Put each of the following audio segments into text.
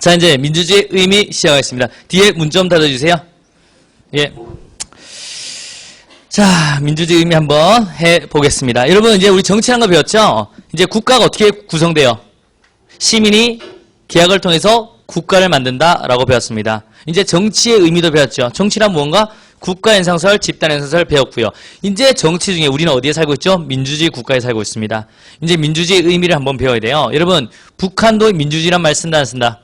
자, 이제 민주주의 의미 시작하겠습니다. 뒤에 문 좀 닫아주세요. 예. 자, 민주주의 의미 한번 해보겠습니다. 여러분, 이제 우리 정치라는 거 배웠죠? 이제 국가가 어떻게 구성돼요? 시민이 계약을 통해서 국가를 만든다라고 배웠습니다. 이제 정치의 의미도 배웠죠. 정치란 무언가? 국가현상설, 집단현상설 배웠고요. 이제 정치 중에 우리는 어디에 살고 있죠? 민주주의 국가에 살고 있습니다. 이제 민주주의 의미를 한번 배워야 돼요. 여러분, 북한도 민주주의란 말 쓴다 안 쓴다?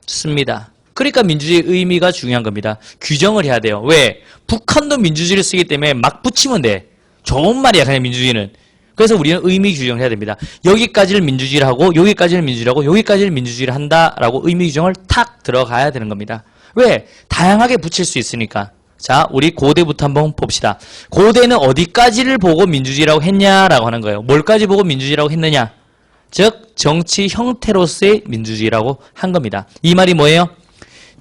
씁니다. 그러니까 민주주의 의미가 중요한 겁니다. 규정을 해야 돼요. 왜? 북한도 민주주의를 쓰기 때문에 막 붙이면 돼. 좋은 말이야, 그냥 민주주의는. 그래서 우리는 의미 규정을 해야 됩니다. 여기까지를 민주주의를 하고 여기까지를 민주주의를 하고 여기까지를 민주주의를 한다라고 의미 규정을 탁 들어가야 되는 겁니다. 왜? 다양하게 붙일 수 있으니까. 자, 우리 고대부터 한번 봅시다. 고대는 어디까지를 보고 민주주의라고 했냐라고 하는 거예요. 뭘까지 보고 민주주의라고 했느냐? 즉 정치 형태로서의 민주주의라고 한 겁니다. 이 말이 뭐예요?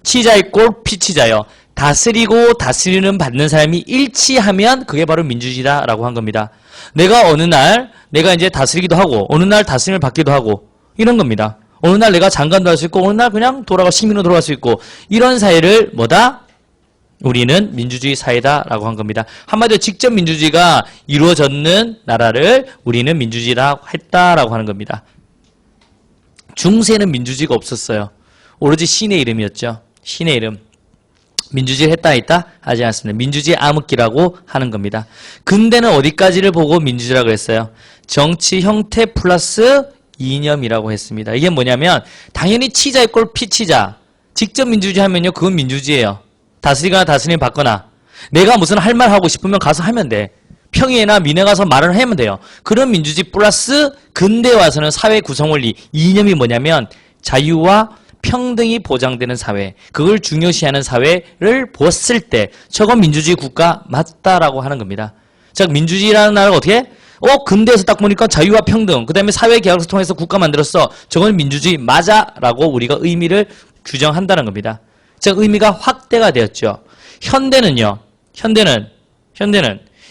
치자의 꼴 피치자요. 다스리고 다스리는 받는 사람이 일치하면 그게 바로 민주주의다라고 한 겁니다. 내가 어느 날 내가 이제 다스리기도 하고 어느 날 다스림을 받기도 하고 이런 겁니다. 어느 날 내가 장관도 할 수 있고 어느 날 그냥 시민으로 돌아갈 수 있고 이런 사회를 뭐다? 우리는 민주주의 사회다라고 한 겁니다. 한마디로 직접 민주주의가 이루어졌는 나라를 우리는 민주주의라고 했다라고 하는 겁니다. 중세는 민주주의가 없었어요. 오로지 신의 이름이었죠. 신의 이름. 민주주의를 했다 했다 하지 않습니다. 민주주의 암흑기라고 하는 겁니다. 근대는 어디까지를 보고 민주주의라고 했어요? 정치 형태 플러스 이념이라고 했습니다. 이게 뭐냐면 당연히 치자의 꼴 피치자. 직접 민주주의 하면요 그건 민주주의예요. 다스리거나 다스림 받거나 내가 무슨 할 말 하고 싶으면 가서 하면 돼. 평의회나 민회 가서 말을 하면 돼요. 그런 민주주의 플러스 근대에 와서는 사회 구성 원리 이념이 뭐냐면 자유와 평등이 보장되는 사회, 그걸 중요시하는 사회를 보았을 때 저건 민주주의 국가 맞다라고 하는 겁니다. 자, 민주주의라는 나라가 어떻게? 근대에서 딱 보니까 자유와 평등, 그 다음에 사회계약을 통해서 국가 만들었어. 저건 민주주의 맞아라고 우리가 의미를 규정한다는 겁니다. 즉 의미가 확대가 되었죠. 현대는요. 현대는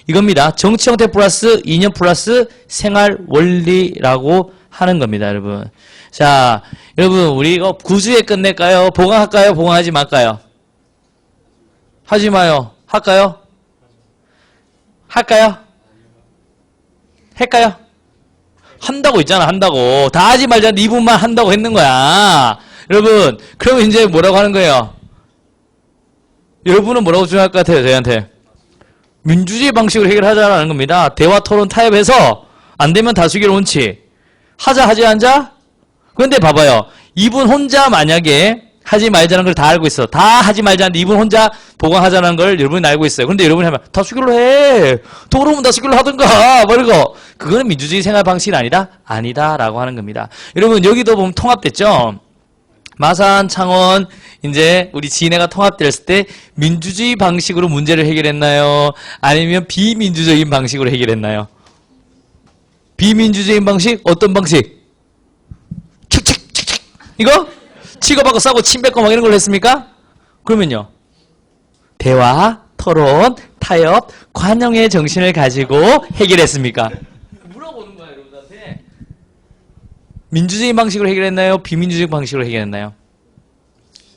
이겁니다. 정치 형태 플러스 이념 플러스 생활 원리라고 하는 겁니다, 여러분. 자, 여러분 우리 이거 9주에 끝낼까요? 보강할까요? 보강하지 말까요? 하지 마요. 할까요? 할까요? 할까요? 한다고 있잖아, 한다고. 다 하지 말자 2분만 한다고 했는 거야. 여러분, 그러면 이제 뭐라고 하는 거예요? 여러분은 뭐라고 주장할 것 같아요, 저희한테? 민주주의 방식으로 해결하자라는 겁니다. 대화, 토론, 타협해서 안 되면 다수결 원칙. 하자, 하지 않자? 그런데 봐봐요. 이분 혼자 만약에 하지 말자는 걸 다 알고 있어. 다 하지 말자는데 이분 혼자 보강하자는 걸 여러분이 알고 있어요. 그런데 여러분이 하면 다수결로 해. 토론은 다수결로 하든가. 뭐 이거. 그거는 민주주의 생활 방식이 아니다? 아니다라고 하는 겁니다. 여러분 여기도 보면 통합됐죠? 마산, 창원, 이제 우리 진해가 통합됐을 때 민주주의 방식으로 문제를 해결했나요? 아니면 비민주적인 방식으로 해결했나요? 비민주적인 방식? 어떤 방식? 칙칙칙칙 이거? 치고받고 싸고 침 뱉고 막 이런 걸 했습니까? 그러면요. 대화, 토론, 타협, 관용의 정신을 가지고 해결했습니까? 물어보는 거예요, 여러분한테. 민주주의 방식으로 해결했나요? 비민주주의 방식으로 해결했나요?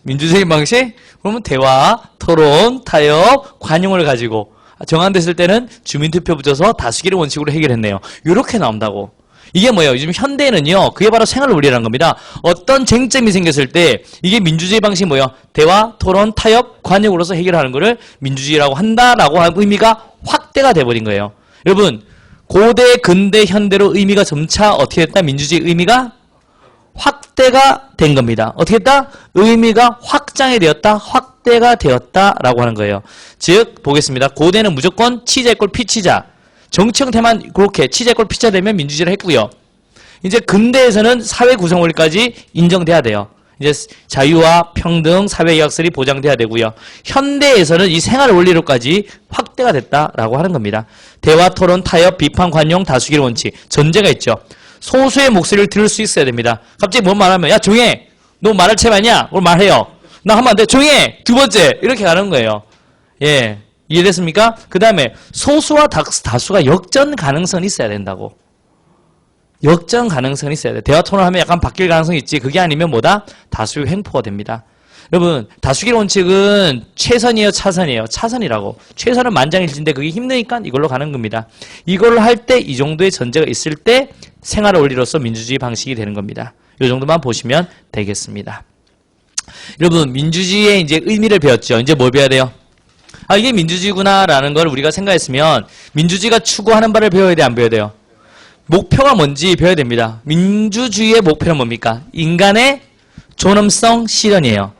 민주주의 방식? 그러면 대화, 토론, 타협, 관용을 가지고 정안됐을 때는 주민투표 붙여서 다수결의 원칙으로 해결했네요. 이렇게 나온다고. 이게 뭐예요? 요즘 현대에는요. 그게 바로 생활 원리라는 겁니다. 어떤 쟁점이 생겼을 때 이게 민주주의 방식이 뭐예요? 대화, 토론, 타협, 관용으로서 해결하는 거를 민주주의라고 한다라고 하는 의미가 확대가 돼버린 거예요. 여러분 고대, 근대, 현대로 의미가 점차 어떻게 됐다? 민주주의 의미가 확대가 된 겁니다. 어떻게 됐다? 의미가 확장이 되었다, 확대가 되었다라고 하는 거예요. 즉 보겠습니다. 고대는 무조건 치자의 꼴 피치자. 정치 형태만 그렇게 치자의 꼴 피치자 되면 민주주의를 했고요. 이제 근대에서는 사회 구성 원리까지 인정돼야 돼요. 이제 자유와 평등, 사회계약설이 보장돼야 되고요. 현대에서는 이 생활 원리로까지 확대가 됐다라고 하는 겁니다. 대화, 토론, 타협, 비판, 관용, 다수결 원칙. 전제가 있죠. 소수의 목소리를 들을 수 있어야 됩니다. 갑자기 뭔 말하면 야 조용해. 너 말할 채 아니야? 오늘 말해요. 나 하면 안 돼. 조용해. 두 번째. 이렇게 가는 거예요. 예. 이해됐습니까? 그 다음에 소수와 다수가 역전 가능성이 있어야 된다고. 역전 가능성이 있어야 돼. 대화 토론하면 약간 바뀔 가능성이 있지. 그게 아니면 뭐다? 다수의 횡포가 됩니다. 여러분, 다수결 원칙은 최선이에요, 차선이에요? 차선이라고. 최선은 만장일치인데 그게 힘드니까 이걸로 가는 겁니다. 이걸 할 때 이 정도의 전제가 있을 때 생활 원리로서 민주주의 방식이 되는 겁니다. 이 정도만 보시면 되겠습니다. 여러분, 민주주의의 이제 의미를 배웠죠. 이제 뭘 배워야 돼요? 아, 이게 민주주의구나라는 걸 우리가 생각했으면 민주주의가 추구하는 바를 배워야 돼, 안 배워야 돼요? 목표가 뭔지 배워야 됩니다. 민주주의의 목표는 뭡니까? 인간의 존엄성 실현이에요.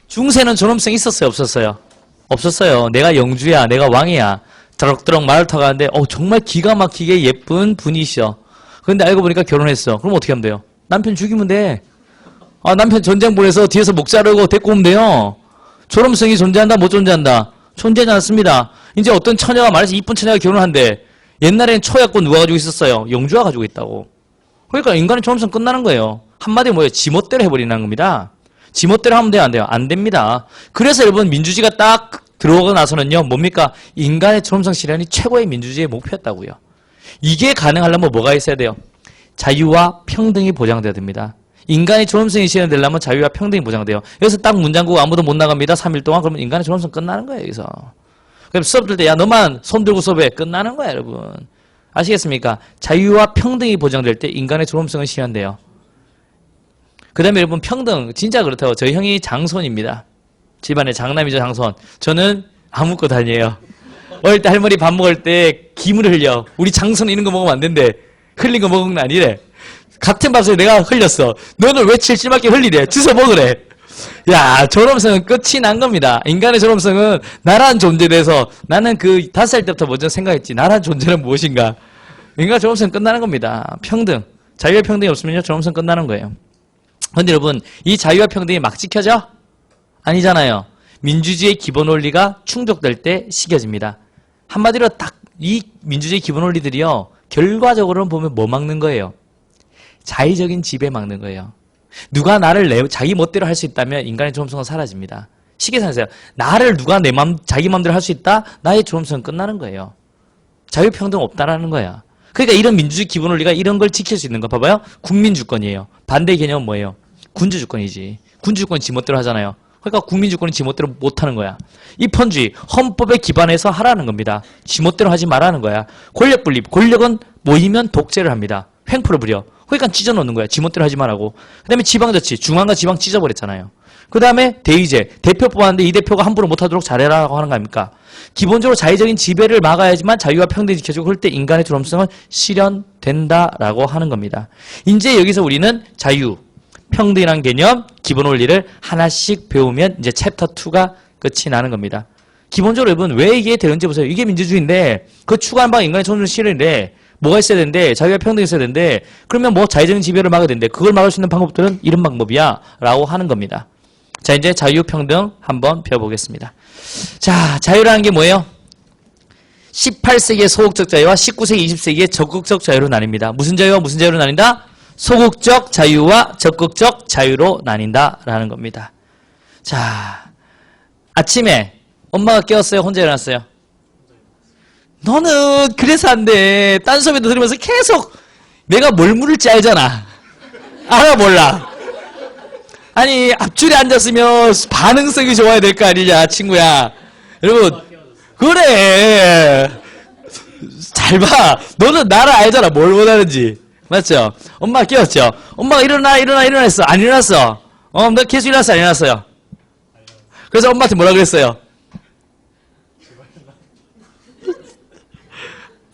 중세는 존엄성이 있었어요, 없었어요? 없었어요. 내가 영주야, 내가 왕이야. 드럭드럭 말을 타고 가는데 정말 기가 막히게 예쁜 분이셔. 근데 알고 보니까 결혼했어. 그럼 어떻게 하면 돼요? 남편 죽이면 돼. 아, 남편 전쟁 보내서 뒤에서 목 자르고 데리고 오면 돼요. 존엄성이 존재한다, 못 존재한다? 존재하지 않습니다. 이제 어떤 처녀가 말해서 이쁜 처녀가 결혼한대. 옛날에는 초약권 누가 가지고 있었어요? 영주가 가지고 있다고. 그러니까 인간의 존엄성 끝나는 거예요. 한마디로 뭐예요? 지멋대로 해버리는 겁니다. 지멋대로 하면 돼요, 안 돼요? 안 됩니다. 그래서 여러분, 민주주의가 딱 들어오고 나서는요, 뭡니까? 인간의 존엄성 실현이 최고의 민주주의의 목표였다고요. 이게 가능하려면 뭐가 있어야 돼요? 자유와 평등이 보장돼야 됩니다. 인간의 존엄성이 실현되려면 자유와 평등이 보장돼요. 여기서 딱 문 잠그고 아무도 못 나갑니다. 3일 동안. 그러면 인간의 존엄성 끝나는 거예요, 여기서. 그럼 수업 들 때, 야, 너만 손 들고 수업해. 끝나는 거야, 여러분. 아시겠습니까? 자유와 평등이 보장될 때 인간의 존엄성은 실현돼요. 그 다음에 여러분, 평등. 진짜 그렇다고. 저희 형이 장손입니다. 집안의 장남이죠, 장손. 저는 아무것도 아니에요. 어릴 때 할머니 밥 먹을 때 김을 흘려. 우리 장손 이런 거 먹으면 안 된대. 흘린 거 먹은 건 아니래. 같은 밥솥에 내가 흘렸어. 너는 왜 칠칠맞게 흘리래? 주워 먹으래. 야, 존엄성은 끝이 난 겁니다. 인간의 존엄성은 나란 존재에 대해서 나는 그 5살 때부터 먼저 생각했지. 나란 존재는 무엇인가? 인간의 존엄성은 끝나는 겁니다. 평등. 자유와 평등이 없으면요, 존엄성 끝나는 거예요. 근데 여러분, 이 자유와 평등이 막 지켜져? 아니잖아요. 민주주의의 기본 원리가 충족될 때 시켜집니다. 한마디로 딱 이 민주주의 기본 원리들이요, 결과적으로는 보면 뭐 막는 거예요? 자의적인 지배 막는 거예요. 누가 나를 자기 멋대로 할 수 있다면 인간의 존엄성은 사라집니다. 쉽게 생각하세요. 나를 누가 자기 맘대로 할 수 있다? 나의 존엄성은 끝나는 거예요. 자유평등 없다라는 거야. 그러니까 이런 민주주의 기본 원리가 이런 걸 지킬 수 있는 거 봐봐요. 국민주권이에요. 반대 개념은 뭐예요? 군주주권이지. 군주주권 지 멋대로 하잖아요. 그러니까 국민주권은 지 멋대로 못하는 거야. 입헌주의, 헌법에 기반해서 하라는 겁니다. 지 멋대로 하지 말라는 거야. 권력 분립, 권력은 모이면 독재를 합니다. 횡포를 부려. 그러니까 찢어놓는 거야. 지 멋대로 하지 말라고. 그 다음에 지방자치, 중앙과 지방 찢어버렸잖아요. 그 다음에 대의제, 대표 뽑았는데 이 대표가 함부로 못하도록 잘해라라고 하는 거 아닙니까? 기본적으로 자의적인 지배를 막아야지만 자유와 평등이 지켜지고 그럴 때 인간의 존엄성은 실현된다라고 하는 겁니다. 이제 여기서 우리는 자유, 평등이라는 개념, 기본 원리를 하나씩 배우면 이제 챕터 2가 끝이 나는 겁니다. 기본적으로 여러분 왜 이게 되는지 보세요. 이게 민주주의인데 그 추가한 방 인간의 존엄성 실현인데 뭐가 있어야 되는데 자유와 평등이 있어야 되는데 그러면 뭐 자의적인 지배를 막아야 되는데 그걸 막을 수 있는 방법들은 이런 방법이야 라고 하는 겁니다. 자, 이제 자유평등 한번 배워보겠습니다. 자, 자유라는 게 뭐예요? 18세기의 소극적 자유와 19세기, 20세기의 적극적 자유로 나뉩니다. 무슨 자유와 무슨 자유로 나뉜다? 소극적 자유와 적극적 자유로 나뉜다라는 겁니다. 자, 아침에 엄마가 깨웠어요? 혼자 일어났어요? 너는 그래서 안 돼. 딴 소리도 들으면서 계속 내가 뭘 물을지 알잖아. 알아 몰라? 아니 앞줄에 앉았으면 반응성이 좋아야 될 거 아니냐 친구야. 여러분 그래 잘 봐. 너는 나를 알잖아. 뭘 원하는지. 맞죠? 엄마가 깨웠죠? 엄마가 일어났어. 안 일어났어? 너 계속 일어났어? 안 일어났어요? 그래서 엄마한테 뭐라 그랬어요?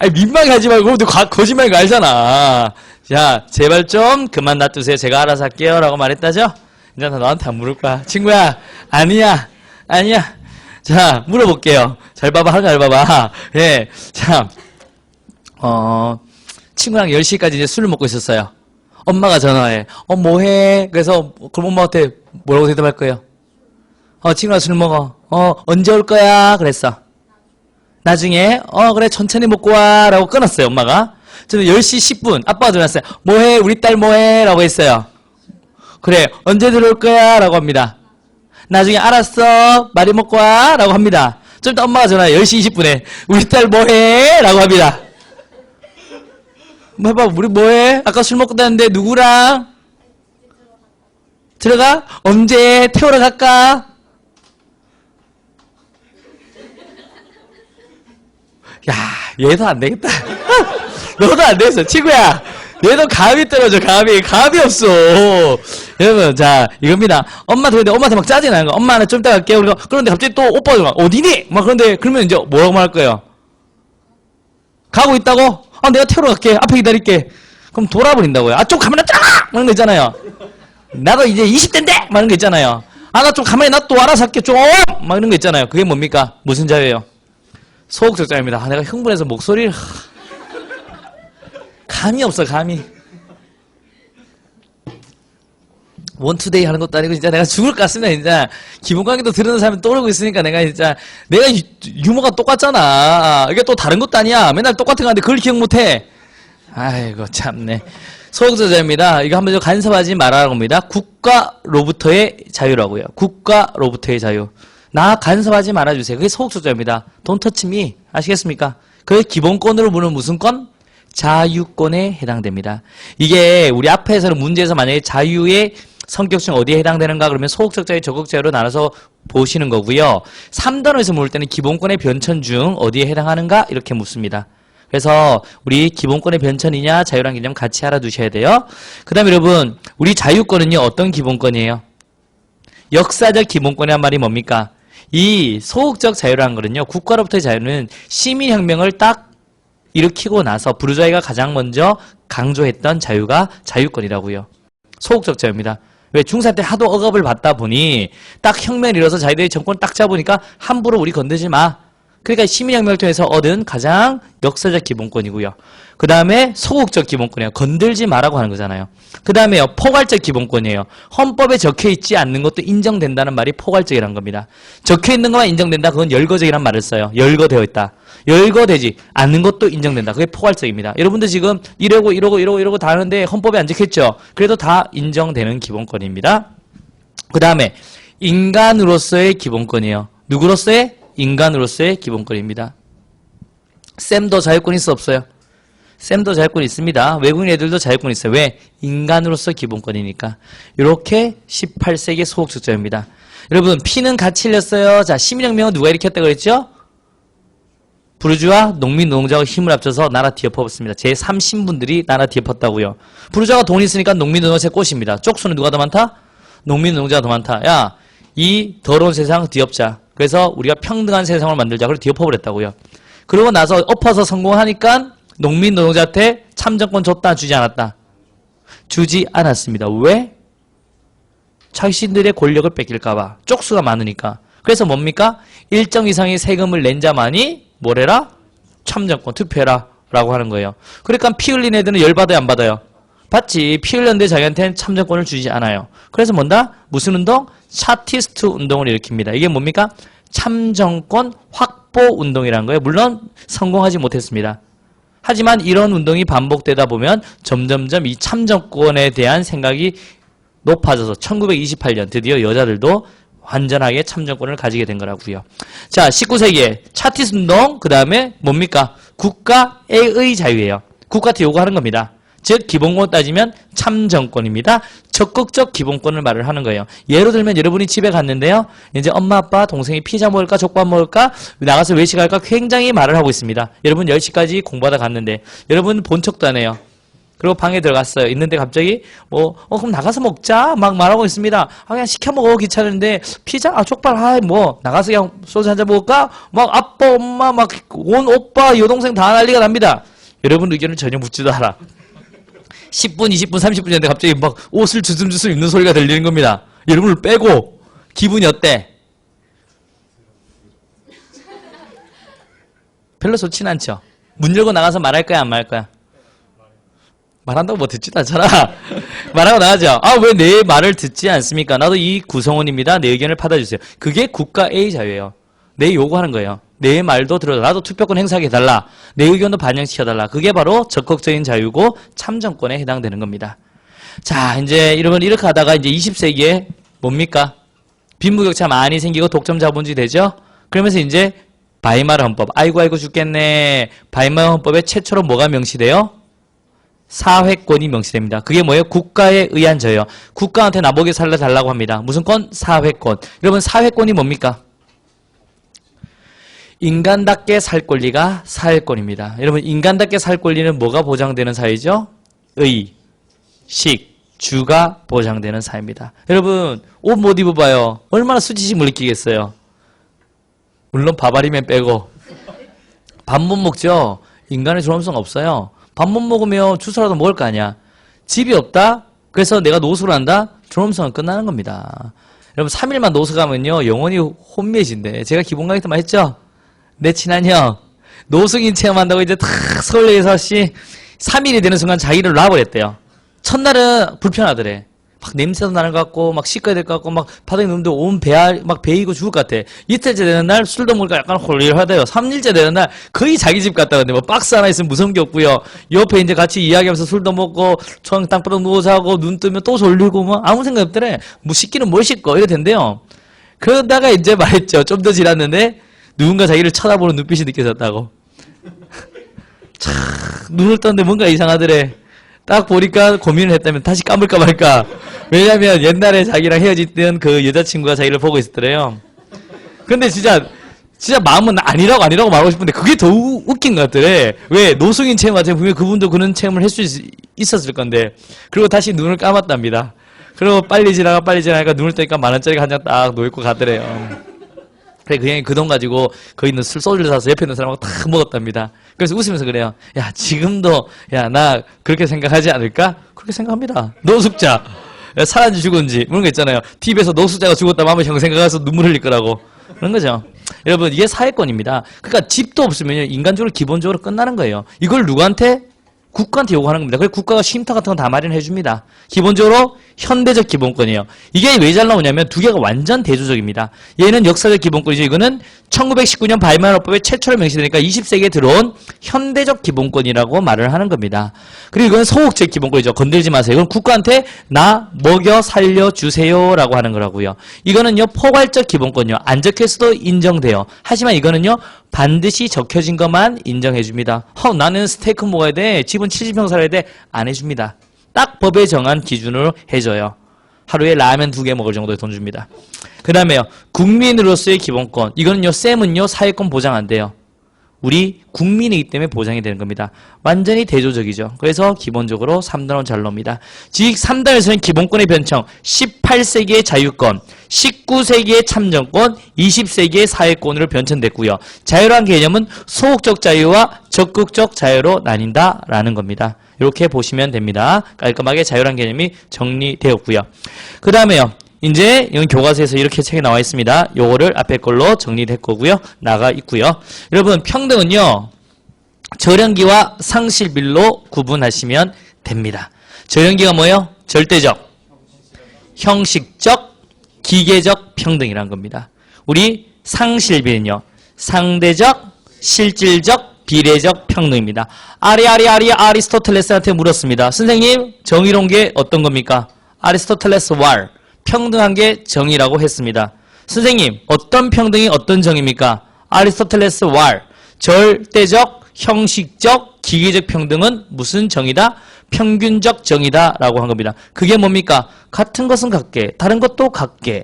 아니 민망해 하지 말고 너 거짓말인 거 알잖아. 야 제발 좀 그만 놔두세요. 제가 알아서 할게요 라고 말했다죠? 이제 나 너한테 안 물을 거야. 친구야 아니야. 자 물어볼게요. 잘 봐봐. 하나 잘 봐봐. 예. 자 친구랑 10시까지 이제 술을 먹고 있었어요. 엄마가 전화해. 뭐해? 그래서 그럼 엄마한테 뭐라고 대답할 거예요? 친구랑 술 먹어. 언제 올 거야? 그랬어. 나중에 그래 천천히 먹고 와 라고 끊었어요. 엄마가. 저는 10시 10분 아빠가 전화했어요. 뭐해? 우리 딸 뭐해? 라고 했어요. 그래 언제 들어올 거야? 라고 합니다. 나중에 알았어 많이 먹고 와 라고 합니다. 좀 이따 엄마가 전화해. 10시 20분에 우리 딸 뭐해? 라고 합니다. 해봐. 우리 뭐해? 아까 술 먹고 다녔는데 누구랑? 들어가? 언제? 태우러 갈까? 야, 얘도 안 되겠다. 너도 안 되겠어. 친구야. 얘도 감이 떨어져, 감이. 감이 없어. 여러분, 자, 이겁니다. 엄마한테 막 짜증 나는 거. 엄마, 나 좀 이따 갈게. 그런데 갑자기 또 오빠가 막, 어디니? 막 그런데, 그러면 이제 뭐라고 말할 거예요? 가고 있다고? 아, 내가 태우러 갈게. 앞에 기다릴게. 그럼 돌아버린다고요. 아, 좀 가만히 놔둬! 막 이런 거 있잖아요. 나도 이제 20대인데! 막 이런 거 있잖아요. 아, 나 좀 가만히 놔둬. 알아서 할게. 좀, 막 이런 거 있잖아요. 그게 뭡니까? 무슨 자유예요? 소극적자입니다. 아, 내가 흥분해서 목소리를, 감이 없어, 감이. 원투데이 하는 것도 아니고, 진짜 내가 죽을 것 같습니다, 진짜. 기본 강의도 들으는 사람이 떠오르고 있으니까 내가 진짜, 내가 유머가 똑같잖아. 이게 또 다른 것도 아니야. 맨날 똑같은 거 하는데 그걸 기억 못 해. 아이고, 참네. 소극적자입니다. 이거 한번 좀 간섭하지 말아라고 합니다. 국가로부터의 자유라고요. 국가로부터의 자유. 나 간섭하지 말아주세요. 그게 소극적자입니다. Don't touch me. 아시겠습니까? 그게 기본권으로 보는 무슨 권? 자유권에 해당됩니다. 이게 우리 앞에서는 문제에서 만약에 자유의 성격 중 어디에 해당되는가 그러면 소극적 자유, 적극적 자유로 나눠서 보시는 거고요. 3단원에서 물을 때는 기본권의 변천 중 어디에 해당하는가 이렇게 묻습니다. 그래서 우리 기본권의 변천이냐 자유란 개념 같이 알아두셔야 돼요. 그 다음에 여러분 우리 자유권은요 어떤 기본권이에요? 역사적 기본권이란 말이 뭡니까? 이 소극적 자유라는 거는요 국가로부터의 자유는 시민혁명을 딱 일으키고 나서 부르주아이가 가장 먼저 강조했던 자유가 자유권이라고요. 소극적 자유입니다. 왜? 중사 때 하도 억압을 받다 보니 딱 혁명을 이뤄서 자기들이 정권을 딱 잡으니까 함부로 우리 건들지 마. 그러니까 시민혁명을 통해서 얻은 가장 역사적 기본권이고요. 그 다음에 소극적 기본권이에요. 건들지 마라고 하는 거잖아요. 그 다음에요. 포괄적 기본권이에요. 헌법에 적혀있지 않는 것도 인정된다는 말이 포괄적이라는 겁니다. 적혀있는 것만 인정된다. 그건 열거적이라는 말을 써요. 열거되어 있다. 열거되지 않는 것도 인정된다. 그게 포괄적입니다. 여러분들 지금 이러고 다 하는데 헌법에 안 적혔죠? 그래도 다 인정되는 기본권입니다. 그 다음에 인간으로서의 기본권이에요. 누구로서의? 인간으로서의 기본권입니다. 쌤도 자유권 있어 없어요? 쌤도 자유권 있습니다. 외국인 애들도 자유권 있어요. 왜? 인간으로서 기본권이니까. 이렇게 18세기 소극적 자유입니다. 여러분 피는 같이 흘렸어요. 자 시민혁명은 누가 일으켰다고 그랬죠? 부르주아, 농민, 노동자가 힘을 합쳐서 나라 뒤엎어봤습니다. 제3신분들이 나라 뒤엎었다고요. 부르주아가 돈이 있으니까 농민, 노동자의 꽃입니다. 쪽수는 누가 더 많다? 농민, 노동자가 더 많다. 야, 이 더러운 세상 뒤엎자. 그래서 우리가 평등한 세상을 만들자. 그래서 뒤엎어버렸다고요. 그러고 나서 엎어서 성공하니까 농민, 노동자한테 참정권 줬다, 주지 않았다? 주지 않았습니다. 왜? 자신들의 권력을 뺏길까봐. 쪽수가 많으니까. 그래서 뭡니까? 일정 이상의 세금을 낸 자만이 뭐래라? 참정권 투표해라 라고 하는 거예요. 그러니까 피 흘린 애들은 열받아요 안 받아요? 받지. 피 흘렸는데 자기한테는 참정권을 주지 않아요. 그래서 뭔다? 무슨 운동? 차티스트 운동을 일으킵니다. 이게 뭡니까? 참정권 확보 운동이라는 거예요. 물론 성공하지 못했습니다. 하지만 이런 운동이 반복되다 보면 점점점 이 참정권에 대한 생각이 높아져서 1928년 드디어 여자들도 완전하게 참정권을 가지게 된 거라고요. 자, 19세기에 차티스 운동, 그 다음에 뭡니까? 국가의 자유예요. 국가한테 요구하는 겁니다. 즉 기본권 따지면 참정권입니다. 적극적 기본권을 말을 하는 거예요. 예를 들면 여러분이 집에 갔는데요. 이제 엄마, 아빠, 동생이 피자 먹을까, 족밥 먹을까, 나가서 외식할까 굉장히 말을 하고 있습니다. 여러분 10시까지 공부하다 갔는데 여러분 본 척도 안 해요. 그리고 방에 들어갔어요. 있는데 갑자기 그럼 나가서 먹자 막 말하고 있습니다. 그냥 시켜 먹어 귀찮은데 피자, 족발, 나가서 그냥 소주 한잔 먹을까? 막 아빠, 엄마, 막 온 오빠, 여동생 다 난리가 납니다. 여러분 의견을 전혀 묻지도 않아. 10분, 20분, 30분 전에 갑자기 막 옷을 주섬주섬 입는 소리가 들리는 겁니다. 여러분을 빼고 기분이 어때? 별로 좋진 않죠. 문 열고 나가서 말할 거야 안 말할 거야? 말한다고 뭐 듣지도 않잖아. 말하고 나가죠. 왜 내 말을 듣지 않습니까? 나도 이 구성원입니다. 내 의견을 받아주세요. 그게 국가의 자유예요. 내 요구하는 거예요. 내 말도 들어줘. 나도 투표권 행사하게 해달라. 내 의견도 반영시켜달라. 그게 바로 적극적인 자유고 참정권에 해당되는 겁니다. 자, 이제 여러분 이렇게 하다가 이제 20세기에 뭡니까? 빈부격차 많이 생기고 독점 자본주의 되죠? 그러면서 이제 바이마르 헌법. 아이고 죽겠네. 바이마르 헌법에 최초로 뭐가 명시돼요? 사회권이 명시됩니다. 그게 뭐예요? 국가에 의한 저예요. 국가한테 나보게 살려달라고 합니다. 무슨 권? 사회권. 여러분 사회권이 뭡니까? 인간답게 살 권리가 사회권입니다. 여러분 인간답게 살 권리는 뭐가 보장되는 사회죠? 의, 식, 주가 보장되는 사회입니다. 여러분 옷 못 입어봐요. 얼마나 수치심을 느끼겠어요. 물론 밥알이면 빼고. 밥 못 먹죠? 인간의 존엄성 없어요. 밥 못 먹으면 주소라도 먹을 거 아니야. 집이 없다? 그래서 내가 노숙을 한다? 존엄성은 끝나는 겁니다. 여러분 3일만 노숙하면요 영원히 혼미해진대. 제가 기본 강의 때만 했죠? 내 친한 형 노숙인 체험한다고 이제 탁 서울역에서 3일이 되는 순간 자기를 놔버렸대요. 첫날은 불편하더래. 막 냄새도 나는 것 같고 막 씻어야 될 것 같고 막 바닥에 누운데 온 막 베이고 죽을 것 같아. 이틀째 되는 날 술도 먹으니까 약간 홀리하대요. 3일째 되는 날 거의 자기 집 갔다 근데 뭐 박스 하나 있으면 무서운 게 없고요. 옆에 이제 같이 이야기하면서 술도 먹고 초장 땅바닥 누워 자고 눈 뜨면 또 졸리고 뭐 아무 생각 없더래. 뭐 씻기는 뭘 씻고 이래 된대요. 그러다가 이제 말했죠. 좀 더 지났는데 누군가 자기를 쳐다보는 눈빛이 느껴졌다고. 참 눈을 떴는데 뭔가 이상하더래. 딱 보니까 고민을 했다면 다시 감을까 말까. 왜냐면 옛날에 자기랑 헤어졌던 그 여자친구가 자기를 보고 있었더래요. 근데 진짜 마음은 아니라고 말하고 싶은데 그게 더 웃긴 것 같더래. 왜? 노숙인 체험 같으면 분명 그분도 그런 체험을 할 수 있었을 건데. 그리고 다시 눈을 감았답니다. 그리고 빨리 지나가니까 눈을 뜨니까 10,000원짜리가 한 장 딱 놓고 가더래요. 그래, 그 형이 그 돈 가지고 거기 있는 소주를 사서 옆에 있는 사람하고 다 먹었답니다. 그래서 웃으면서 그래요. 야, 지금도, 야, 나 그렇게 생각하지 않을까? 그렇게 생각합니다. 노숙자. 야, 살았는지 죽었는지. 그런 거 있잖아요. TV에서 노숙자가 죽었다면 아마 형 생각해서 눈물 흘릴 거라고. 그런 거죠. 여러분, 이게 사회권입니다. 그러니까 집도 없으면 인간적으로 기본적으로 끝나는 거예요. 이걸 누구한테? 국가한테 요구하는 겁니다. 그래서 국가가 쉼터 같은 거 다 마련해 줍니다. 기본적으로 현대적 기본권이에요. 이게 왜 잘 나오냐면 두 개가 완전 대조적입니다. 얘는 역사적 기본권이죠. 이거는 1919년 바이마르법에 최초로 명시되니까 20세기에 들어온 현대적 기본권이라고 말을 하는 겁니다. 그리고 이건 소극적 기본권이죠. 건들지 마세요. 이건 국가한테 나 먹여 살려주세요 라고 하는 거라고요. 이거는요 포괄적 기본권이요. 안 적혀서도 인정돼요. 하지만 이거는요 반드시 적혀진 것만 인정해줍니다. 나는 스테이크 먹어야 돼. 집은 70평 살아야 돼. 안 해줍니다. 딱 법에 정한 기준으로 해줘요. 하루에 라면 2개 먹을 정도의 돈 줍니다. 그 다음에요. 국민으로서의 기본권. 이거는요 쌤은요 사회권 보장 안 돼요. 우리 국민이기 때문에 보장이 되는 겁니다. 완전히 대조적이죠. 그래서 기본적으로 3단원 잘 나옵니다. 즉 3단에서는 기본권의 변청, 18세기의 자유권, 19세기의 참정권, 20세기의 사회권으로 변천됐고요. 자유란 개념은 소극적 자유와 적극적 자유로 나뉜다라는 겁니다. 이렇게 보시면 됩니다. 깔끔하게 자유란 개념이 정리되었고요. 그 다음에요. 이제 이건 교과서에서 이렇게 책에 나와 있습니다. 요거를 앞에 걸로 정리될 거고요. 나가 있고요. 여러분 평등은요. 절연기와 상실비로 구분하시면 됩니다. 절연기가 뭐예요? 절대적, 형식적, 기계적 평등이란 겁니다. 우리 상실비는요. 상대적, 실질적, 비례적 평등입니다. 아리스토텔레스한테 물었습니다. 선생님 정의로운 게 어떤 겁니까? 아리스토텔레스 왈 평등한 게 정의라고 했습니다. 선생님 어떤 평등이 어떤 정의입니까? 아리스토텔레스 왈 절대적, 형식적, 기계적 평등은 무슨 정의다? 평균적 정의다 라고 한 겁니다. 그게 뭡니까? 같은 것은 같게 다른 것도 같게.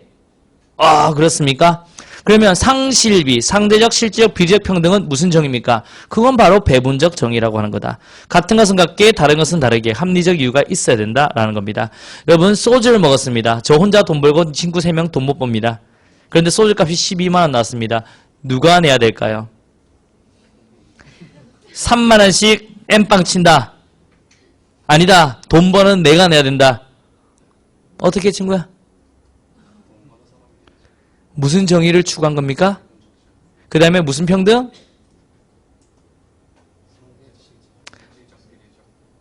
그렇습니까? 그러면 상실비, 상대적, 실질적, 비례적 평등은 무슨 정의입니까? 그건 바로 배분적 정의라고 하는 거다. 같은 것은 같게, 다른 것은 다르게 합리적 이유가 있어야 된다라는 겁니다. 여러분 소주를 먹었습니다. 저 혼자 돈 벌고 친구 3명 돈 못 법니다. 그런데 소주 값이 12만 원 나왔습니다. 누가 내야 될까요? 3만 원씩 엠빵 친다. 아니다. 돈 버는 내가 내야 된다. 어떻게 친구야? 무슨 정의를 추구한 겁니까? 그 다음에 무슨 평등?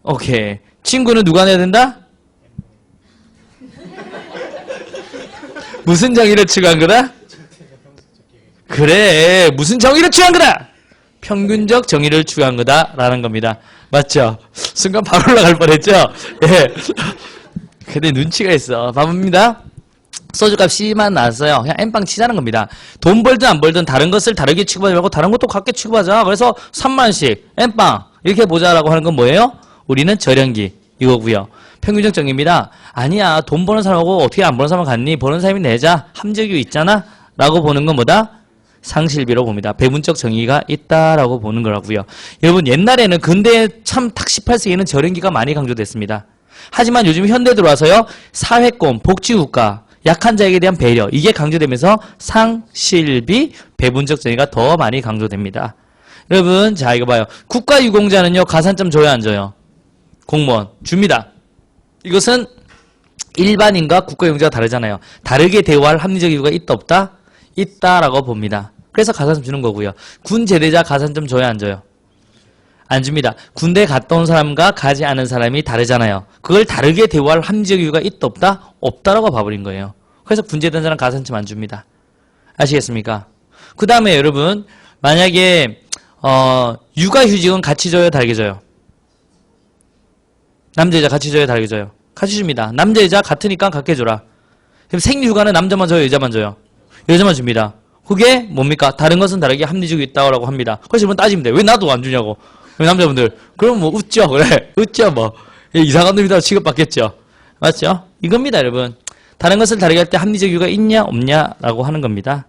오케이. 친구는 누가 내야 된다? 무슨 정의를 추구한 거다? 그래. 무슨 정의를 추구한 거다? 평균적 정의를 추구한 거다라는 겁니다. 맞죠? 순간 바로 올라갈 뻔했죠? 예. 근데 눈치가 있어. 봐봅니다. 소주값 12만 나왔어요. 그냥 엠빵 치자는 겁니다. 돈 벌든 안 벌든 다른 것을 다르게 취급하지 말고 다른 것도 같게 취급하자. 그래서 3만 원씩 엠빵 이렇게 보자라고 하는 건 뭐예요? 우리는 절연기 이거고요. 평균적 정의입니다. 아니야, 돈 버는 사람하고 어떻게 안 버는 사람 같니? 버는 사람이 내자. 함정이 있잖아. 라고 보는 건 뭐다? 상실비로 봅니다. 배분적 정의가 있다라고 보는 거라고요. 여러분, 옛날에는 근대 참 딱 18세기에는 절연기가 많이 강조됐습니다. 하지만 요즘 현대 들어와서요, 사회권, 복지국가, 약한 자에게 대한 배려, 이게 강조되면서 상실비, 배분적 정의가 더 많이 강조됩니다. 여러분, 자, 이거 봐요. 국가유공자는요, 가산점 줘요, 안 줘요? 공무원 줍니다. 이것은 일반인과 국가유공자가 다르잖아요. 다르게 대우할 합리적 이유가 있다, 없다? 있다라고 봅니다. 그래서 가산점 주는 거고요. 군 제대자 가산점 줘요, 안 줘요? 안 줍니다. 군대 갔다 온 사람과 가지 않은 사람이 다르잖아요. 그걸 다르게 대우할 합리적 이유가 있다, 없다? 없다라고 봐버린 거예요. 그래서 군 제대한 사람 가산점 안 줍니다. 아시겠습니까? 그 다음에 여러분, 만약에 육아휴직은 같이 줘요, 다르게 줘요? 남자 여자 같이 줘요, 다르게 줘요? 같이 줍니다. 남자 여자 같으니까 같게 줘라. 그럼 생육아는 남자만 줘요, 여자만 줘요? 여자만 줍니다. 그게 뭡니까? 다른 것은 다르게 합리적이 있다고 합니다. 그래서 여러분 따지면 돼. 왜 나도 안 주냐고. 왜 남자분들. 그럼 뭐 웃죠, 그래. 웃죠, 뭐. 이상한 놈이다 취급받겠죠. 맞죠? 이겁니다, 여러분. 다른 것을 다르게 할 때 합리적 이유가 있냐, 없냐라고 하는 겁니다.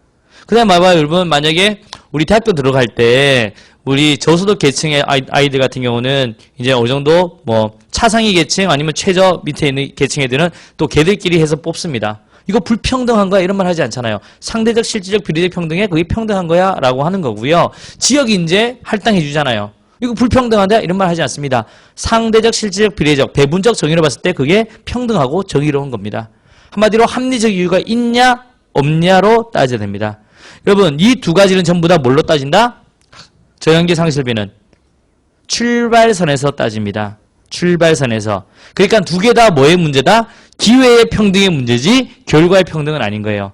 그 다음에 봐봐요, 여러분. 만약에 우리 대학교 들어갈 때 우리 저소득 계층의 아이들 같은 경우는 이제 어느 정도 뭐 차상위 계층 아니면 최저 밑에 있는 계층 애들은 또 걔들끼리 해서 뽑습니다. 이거 불평등한 거야 이런 말 하지 않잖아요. 상대적, 실질적, 비례적 평등에 그게 평등한 거야 라고 하는 거고요. 지역인재 할당해 주잖아요. 이거 불평등하다 이런 말 하지 않습니다. 상대적, 실질적, 비례적, 배분적 정의로 봤을 때 그게 평등하고 정의로운 겁니다. 한마디로 합리적 이유가 있냐 없냐로 따져야 됩니다. 여러분, 이 두 가지는 전부 다 뭘로 따진다? 저연기 상실비는 출발선에서 따집니다. 출발선에서. 그러니까 두 개 다 뭐의 문제다? 기회의 평등의 문제지 결과의 평등은 아닌 거예요.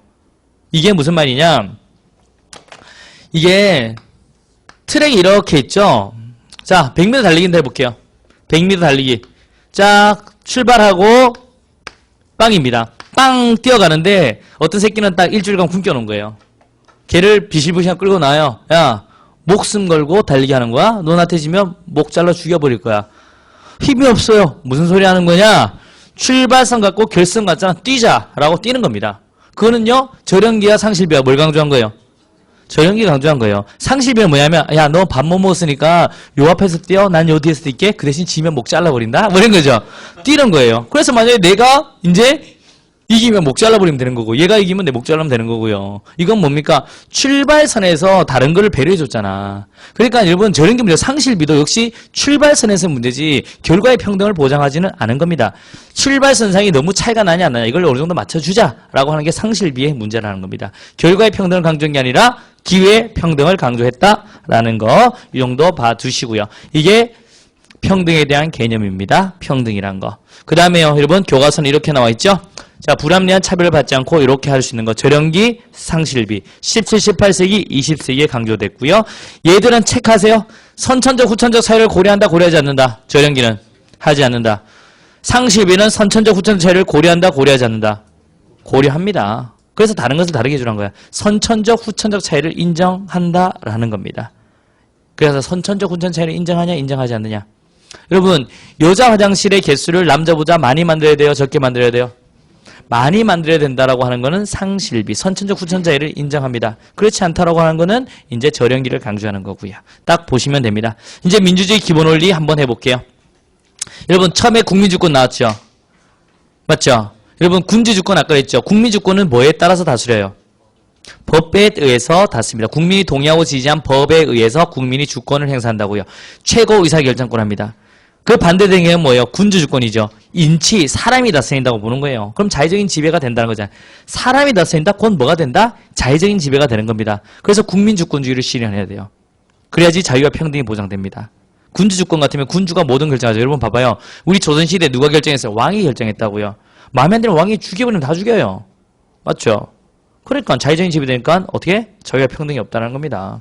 이게 무슨 말이냐? 이게 트랙이 이렇게 있죠? 자, 100m 달리기인데 해볼게요. 100m 달리기. 자, 출발하고 빵입니다. 빵 뛰어가는데 어떤 새끼는 딱 일주일간 굶겨놓은 거예요. 걔를 비실비실 끌고 나와요. 야, 목숨 걸고 달리기 하는 거야? 너 나한테 지면 목 잘라 죽여버릴 거야. 힘이 없어요. 무슨 소리 하는 거냐? 출발선 갖고 결선 갖잖아. 뛰자라고 뛰는 겁니다. 그거는요, 절연기와 상실비와 뭘 강조한 거예요? 절연기 강조한 거예요. 상실비는 뭐냐면, 야, 너 밥 못 먹었으니까 요 앞에서 뛰어. 난 요 뒤에서 뛸게. 그 대신 지면 목 잘라버린다? 뭐 이런 거죠. 뛰는 거예요. 그래서 만약에 내가 이제 이기면 목 잘라버리면 되는 거고, 얘가 이기면 내 목 잘라면 되는 거고요. 이건 뭡니까? 출발선에서 다른 거를 배려해줬잖아. 그러니까 여러분, 절연기 문제 상실비도 역시 출발선에서 문제지 결과의 평등을 보장하지는 않은 겁니다. 출발선상이 너무 차이가 나냐 안 나냐 이걸 어느 정도 맞춰주자라고 하는 게 상실비의 문제라는 겁니다. 결과의 평등을 강조한 게 아니라 기회의 평등을 강조했다라는 거, 이 정도 봐두시고요. 이게 평등에 대한 개념입니다. 평등이란 거. 그 다음에요, 여러분, 교과서는 이렇게 나와 있죠? 자, 불합리한 차별을 받지 않고 이렇게 할 수 있는 거. 절연기, 상실비. 17, 18세기, 20세기에 강조됐고요. 얘들은 체크하세요. 선천적, 후천적 차이를 고려한다, 고려하지 않는다. 절연기는 하지 않는다. 상실비는 선천적, 후천적 차이를 고려한다, 고려하지 않는다. 고려합니다. 그래서 다른 것을 다르게 해주는 거야. 선천적, 후천적 차이를 인정한다라는 겁니다. 그래서 선천적, 후천적 차이를 인정하냐, 인정하지 않느냐. 여러분, 여자 화장실의 개수를 남자보다 많이 만들어야 돼요, 적게 만들어야 돼요? 많이 만들어야 된다라고 하는 거는 상실비, 선천적, 후천적 차이를 인정합니다. 그렇지 않다라고 하는 거는 이제 절연기를 강조하는 거고요. 딱 보시면 됩니다. 이제 민주주의 기본 원리 한번 해볼게요. 여러분, 처음에 국민주권 나왔죠? 맞죠? 여러분, 군주주권 아까 했죠? 국민주권은 뭐에 따라서 다스려요? 법에 의해서 다스립니다. 국민이 동의하고 지지한 법에 의해서 국민이 주권을 행사한다고요. 최고 의사결정권 합니다. 그 반대되는 게 뭐예요? 군주주권이죠. 인치, 사람이 다스린다고 보는 거예요. 그럼 자의적인 지배가 된다는 거잖아요. 사람이 다스린다? 그건 뭐가 된다? 자의적인 지배가 되는 겁니다. 그래서 국민주권주의를 실현해야 돼요. 그래야지 자유와 평등이 보장됩니다. 군주주권 같으면 군주가 모든 결정하죠. 여러분 봐봐요. 우리 조선시대 누가 결정했어요? 왕이 결정했다고요. 마음에 안 들면 왕이 죽여버리면 다 죽여요. 맞죠? 그러니까 자의적인 지배되니까 어떻게? 자유와 평등이 없다는 겁니다.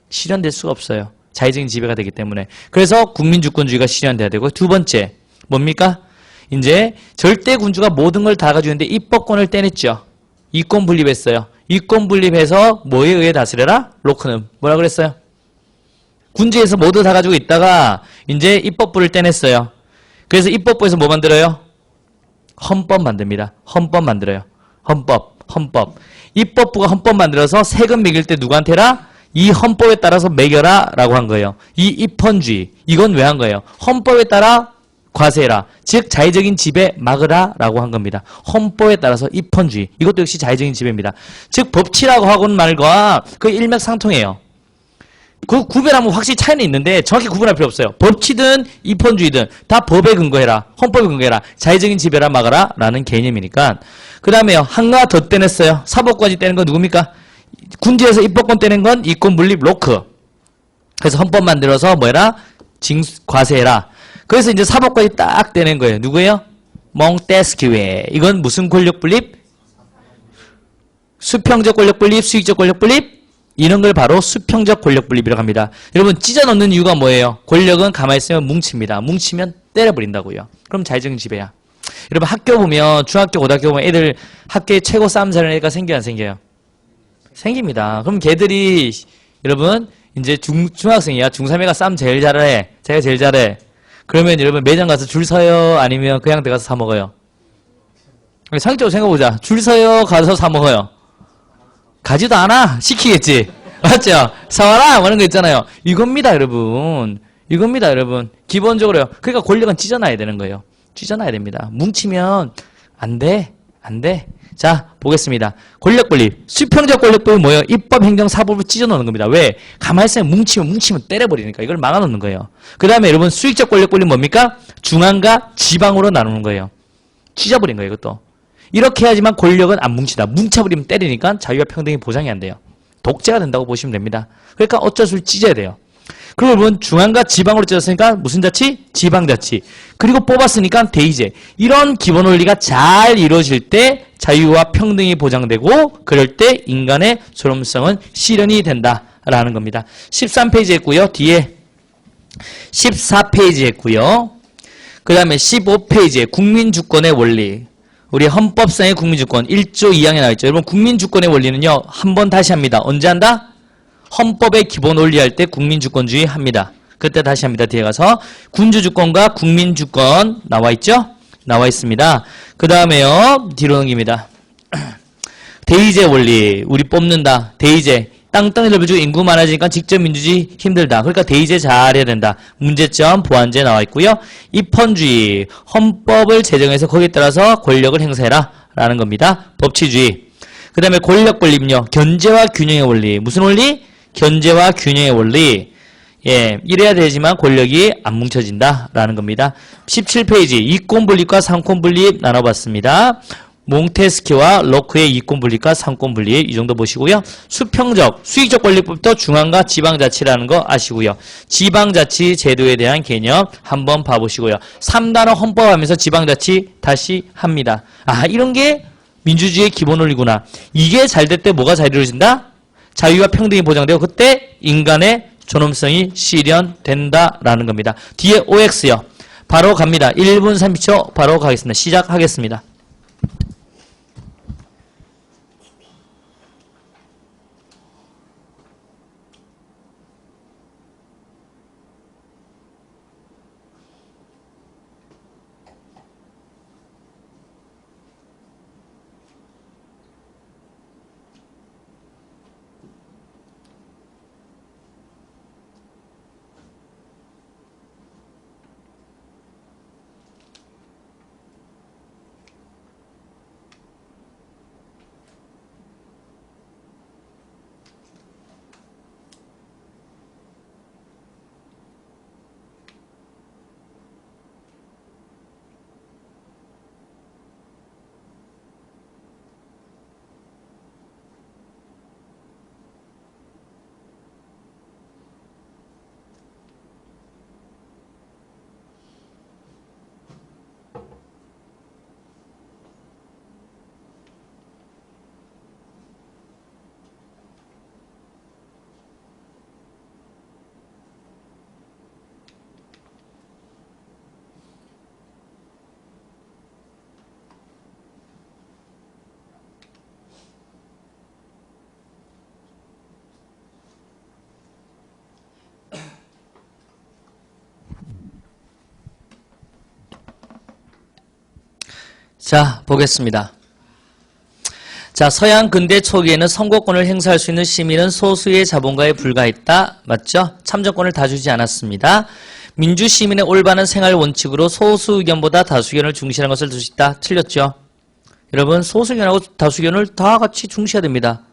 실현될 수가 없어요. 자의적인 지배가 되기 때문에. 그래서 국민주권주의가 실현돼야 되고, 두 번째 뭡니까? 이제 절대 군주가 모든 걸 다 가지고 있는데 입법권을 떼냈죠. 이권 분립했어요. 이권 분립해서 뭐에 의해 다스려라? 로크는 뭐라 그랬어요? 군주에서 모두 다 가지고 있다가 이제 입법부를 떼냈어요. 그래서 입법부에서 뭐 만들어요? 헌법 만듭니다. 헌법 만들어요. 헌법. 입법부가 헌법 만들어서 세금 매길 때 누구한테라? 이 헌법에 따라서 매겨라 라고 한 거예요. 이 입헌주의. 이건 왜 한 거예요? 헌법에 따라 과세해라. 즉 자의적인 지배 막으라 라고 한 겁니다. 헌법에 따라서 입헌주의. 이것도 역시 자의적인 지배입니다. 즉 법치라고 하고는 말과 그 일맥상통해요. 그 구별하면 확실히 차이는 있는데 정확히 구분할 필요 없어요. 법치든 입헌주의든 다 법에 근거해라. 헌법에 근거해라. 자의적인 지배라 막아라 라는 개념이니까. 그 다음에요. 한가 더 떼냈어요. 사법까지 떼는 건 누굽니까? 군지에서 입법권 떼는 건 이권 분립 로크. 그래서 헌법 만들어서 뭐해라? 과세해라. 그래서 이제 사법까지 딱 떼는 거예요. 누구예요? 몽테스키웨. 이건 무슨 권력 분립? 수평적 권력 분립, 수익적 권력 분립? 이런 걸 바로 수평적 권력 분립이라고 합니다. 여러분 찢어 넣는 이유가 뭐예요? 권력은 가만히 있으면 뭉칩니다. 뭉치면 때려버린다고요. 그럼 자의적인 지배야. 여러분 학교 보면 중학교, 고등학교 보면 애들 학교에 최고 싸움 잘하는 애가 생겨요, 안 생겨요? 생깁니다. 그럼 걔들이 여러분 이제 중학생이야. 중3애가 싸움 제일 잘해. 자기가 제일 잘해. 그러면 여러분 매장 가서 줄 서요? 아니면 그냥 들어가서 사 먹어요? 상식적으로 생각해보자. 줄 서요? 가서 사 먹어요? 가지도 않아? 시키겠지? 맞죠? 사와라! 뭐 이런 거 있잖아요. 이겁니다, 여러분. 이겁니다, 여러분. 기본적으로요. 그러니까 권력은 찢어놔야 되는 거예요. 찢어놔야 됩니다. 뭉치면 안 돼. 안 돼. 자, 보겠습니다. 권력 분립. 수평적 권력 분립은 뭐예요? 입법, 행정, 사법을 찢어놓는 겁니다. 왜? 가만히 있으면 뭉치면 때려버리니까. 이걸 막아놓는 거예요. 그 다음에 여러분 수익적 권력 분립 뭡니까? 중앙과 지방으로 나누는 거예요. 찢어버린 거예요, 이것도. 이렇게 해야지만 권력은 안 뭉치다. 뭉쳐버리면 때리니까 자유와 평등이 보장이 안 돼요. 독재가 된다고 보시면 됩니다. 그러니까 어쩔 수 없이 찢어야 돼요. 그리고 여러분 중앙과 지방으로 찢었으니까 무슨 자치? 지방자치. 그리고 뽑았으니까 대의제. 이런 기본 원리가 잘 이루어질 때 자유와 평등이 보장되고 그럴 때 인간의 존엄성은 실현이 된다라는 겁니다. 13페이지 했고요. 뒤에 14페이지 했고요. 그 다음에 15페이지에 국민주권의 원리. 우리 헌법상의 국민주권 1조 2항에 나와있죠. 여러분 국민주권의 원리는요. 한번 다시 합니다. 언제 한다? 헌법의 기본 원리 할 때 국민주권주의 합니다. 그때 다시 합니다. 뒤에 가서 군주주권과 국민주권 나와있죠? 나와있습니다. 그 다음에요. 뒤로 넘깁니다. 대의제 원리. 우리 뽑는다. 대의제. 땅덩이 넓어지고 인구 많아지니까 직접 민주주의 힘들다. 그러니까 대의제 잘해야 된다. 문제점 보완제 나와 있고요. 입헌주의. 헌법을 제정해서 거기에 따라서 권력을 행사해라. 라는 겁니다. 법치주의. 그 다음에 권력 분립요. 견제와 균형의 원리. 무슨 원리? 견제와 균형의 원리. 예, 이래야 되지만 권력이 안 뭉쳐진다. 라는 겁니다. 17페이지. 이권 분립과 삼권 분립 나눠봤습니다. 몽테스키와 로크의 이권 분립과 삼권 분립 이 정도 보시고요. 수평적, 수익적 권력법도 중앙과 지방자치라는 거 아시고요. 지방자치 제도에 대한 개념 한번 봐보시고요. 3단어 헌법하면서 지방자치 다시 합니다. 아, 이런 게 민주주의의 기본 원리구나. 이게 잘 될 때 뭐가 잘 이루어진다? 자유와 평등이 보장되고 그때 인간의 존엄성이 실현된다라는 겁니다. 뒤에 OX요. 바로 갑니다. 1분 30초 바로 가겠습니다. 시작하겠습니다. 자, 보겠습니다. 자, 서양 근대 초기에는 선거권을 행사할 수 있는 시민은 소수의 자본가에 불과했다. 맞죠? 참정권을 다 주지 않았습니다. 민주 시민의 올바른 생활 원칙으로 소수 의견보다 다수 의견을 중시하는 것을 들 수 있다. 틀렸죠? 여러분, 소수 의견하고 다수 의견을 다 같이 중시해야 됩니다.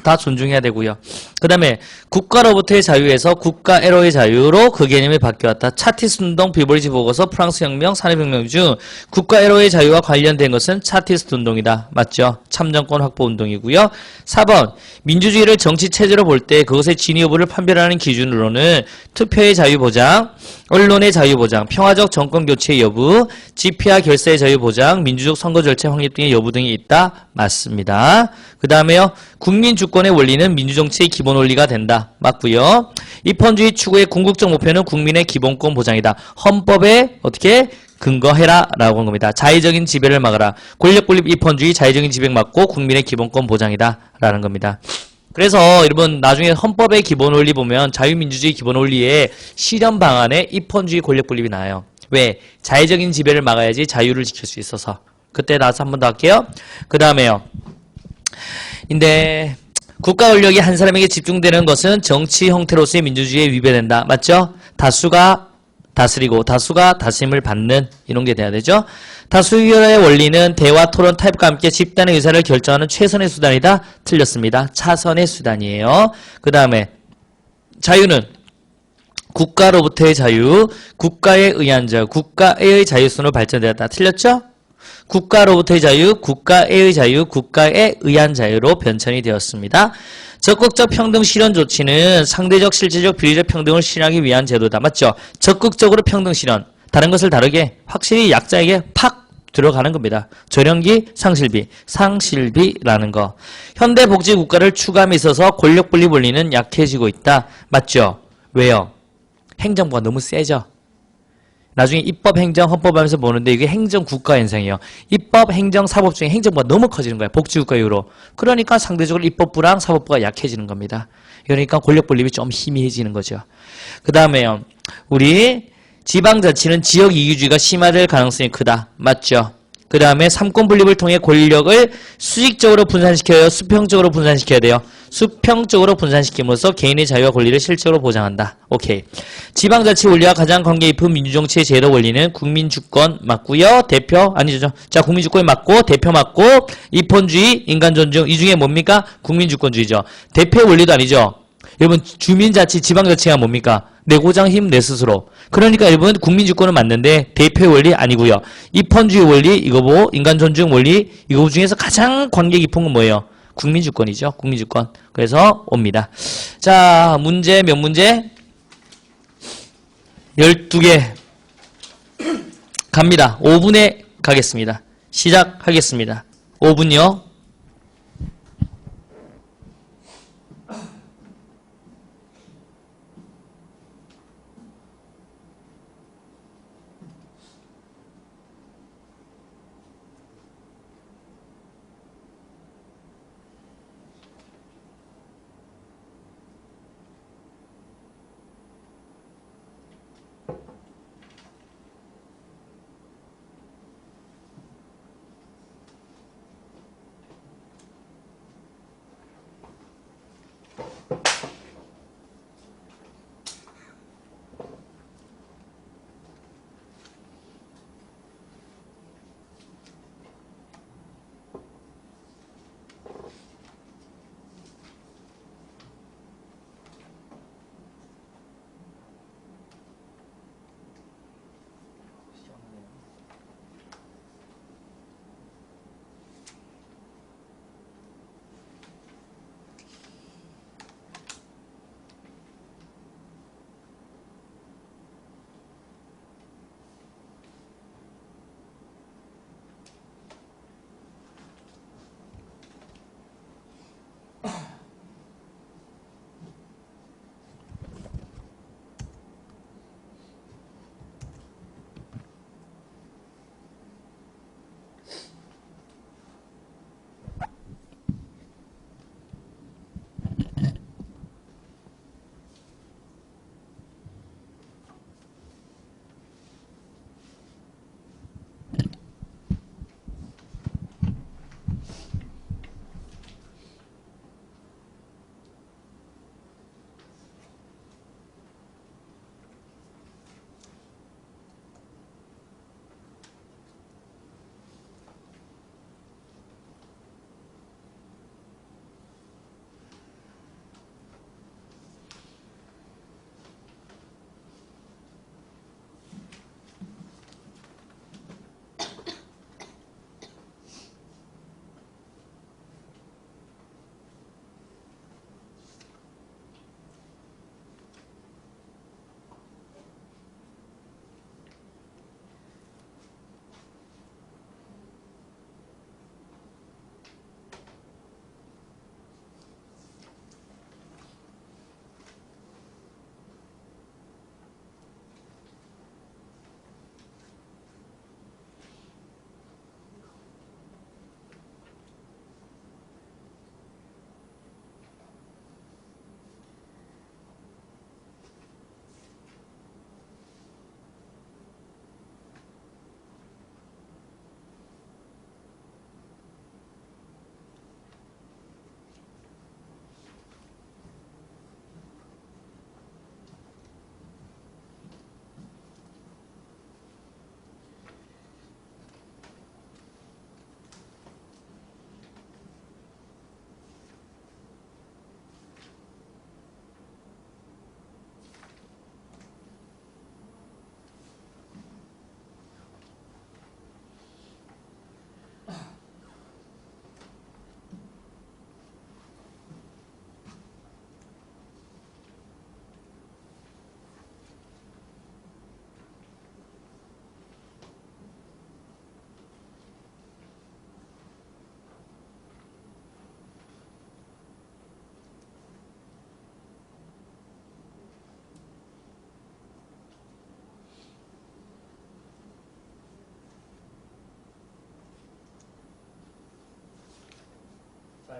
다 존중해야 되고요. 그 다음에 국가로부터의 자유에서 국가애로의 자유로 그 개념이 바뀌었다. 차티스트 운동, 비볼리지 보고서, 프랑스 혁명, 산업혁명 중 국가애로의 자유와 관련된 것은 차티스트 운동이다. 맞죠? 참정권 확보 운동이고요. 4번 민주주의를 정치 체제로 볼 때 그것의 진위 여부를 판별하는 기준으로는 투표의 자유 보장, 언론의 자유 보장, 평화적 정권 교체 여부, 집회와 결사의 자유 보장, 민주적 선거 절차 확립 등의 여부 등이 있다. 맞습니다. 그 다음에요. 국민 주권의 원리는 민주정치의 기본 원리가 된다. 맞고요. 입헌주의 추구의 궁극적 목표는 국민의 기본권 보장이다. 헌법에 어떻게 근거해라 라고 한 겁니다. 자의적인 지배를 막아라. 권력분립 입헌주의 자의적인 지배 막고 국민의 기본권 보장이다 라는 겁니다. 그래서 여러분 나중에 헌법의 기본 원리 보면 자유민주주의 기본 원리의 실현 방안에 입헌주의 권력분립이 나와요. 왜? 자의적인 지배를 막아야지 자유를 지킬 수 있어서. 그때 나와서 한 번 더 할게요. 그 다음에요. 근데 국가 권력이 한 사람에게 집중되는 것은 정치 형태로서의 민주주의에 위배된다. 맞죠? 다수가 다스리고 다수가 다스림을 받는 이런 게 돼야 되죠. 다수의견의 원리는 대화, 토론, 타협과 함께 집단의 의사를 결정하는 최선의 수단이다. 틀렸습니다. 차선의 수단이에요. 그 다음에 자유는 국가로부터의 자유, 국가에 의한 자유, 국가의 자유순으로 발전되었다. 틀렸죠? 국가로부터의 자유, 국가의 자유, 국가에 의한 자유로 변천이 되었습니다. 적극적 평등 실현 조치는 상대적, 실질적, 비례적 평등을 실현하기 위한 제도다. 맞죠? 적극적으로 평등 실현. 다른 것을 다르게 확실히 약자에게 팍 들어가는 겁니다. 조령기, 상실비라는 거. 현대 복지 국가를 추구함에 있어서 권력 분립 원리는 약해지고 있다. 맞죠? 왜요? 행정부가 너무 세죠? 나중에 입법, 행정, 헌법 하면서 보는데 이게 행정 국가 현상이에요. 입법, 행정, 사법 중에 행정부가 너무 커지는 거예요. 복지국가 이후로. 그러니까 상대적으로 입법부랑 사법부가 약해지는 겁니다. 그러니까 권력 분립이 좀 희미해지는 거죠. 그 다음에요. 우리 지방자치는 지역 이기주의가 심화될 가능성이 크다. 맞죠? 그 다음에 삼권 분립을 통해 권력을 수직적으로 분산시켜요? 수평적으로 분산시켜야 돼요? 수평적으로 분산시킴으로써 개인의 자유와 권리를 실질적으로 보장한다. 오케이. 지방자치 원리와 가장 관계 깊은 민주정치의 제도 원리는 국민주권 맞고요. 대표 아니죠. 자, 국민주권이 맞고 대표 맞고 입헌주의, 인간존중 이 중에 뭡니까? 국민주권주의죠. 대표 원리도 아니죠. 여러분 주민자치, 지방자치가 뭡니까? 내고장 힘 내 스스로. 그러니까 여러분 국민주권은 맞는데 대표 원리 아니고요. 입헌주의 원리 이거고 인간존중 원리 이거 중에서 가장 관계 깊은 건 뭐예요? 국민주권이죠. 국민주권. 그래서 옵니다. 자, 문제 몇 문제? 12개 갑니다. 5분에 가겠습니다. 시작하겠습니다. 5분요.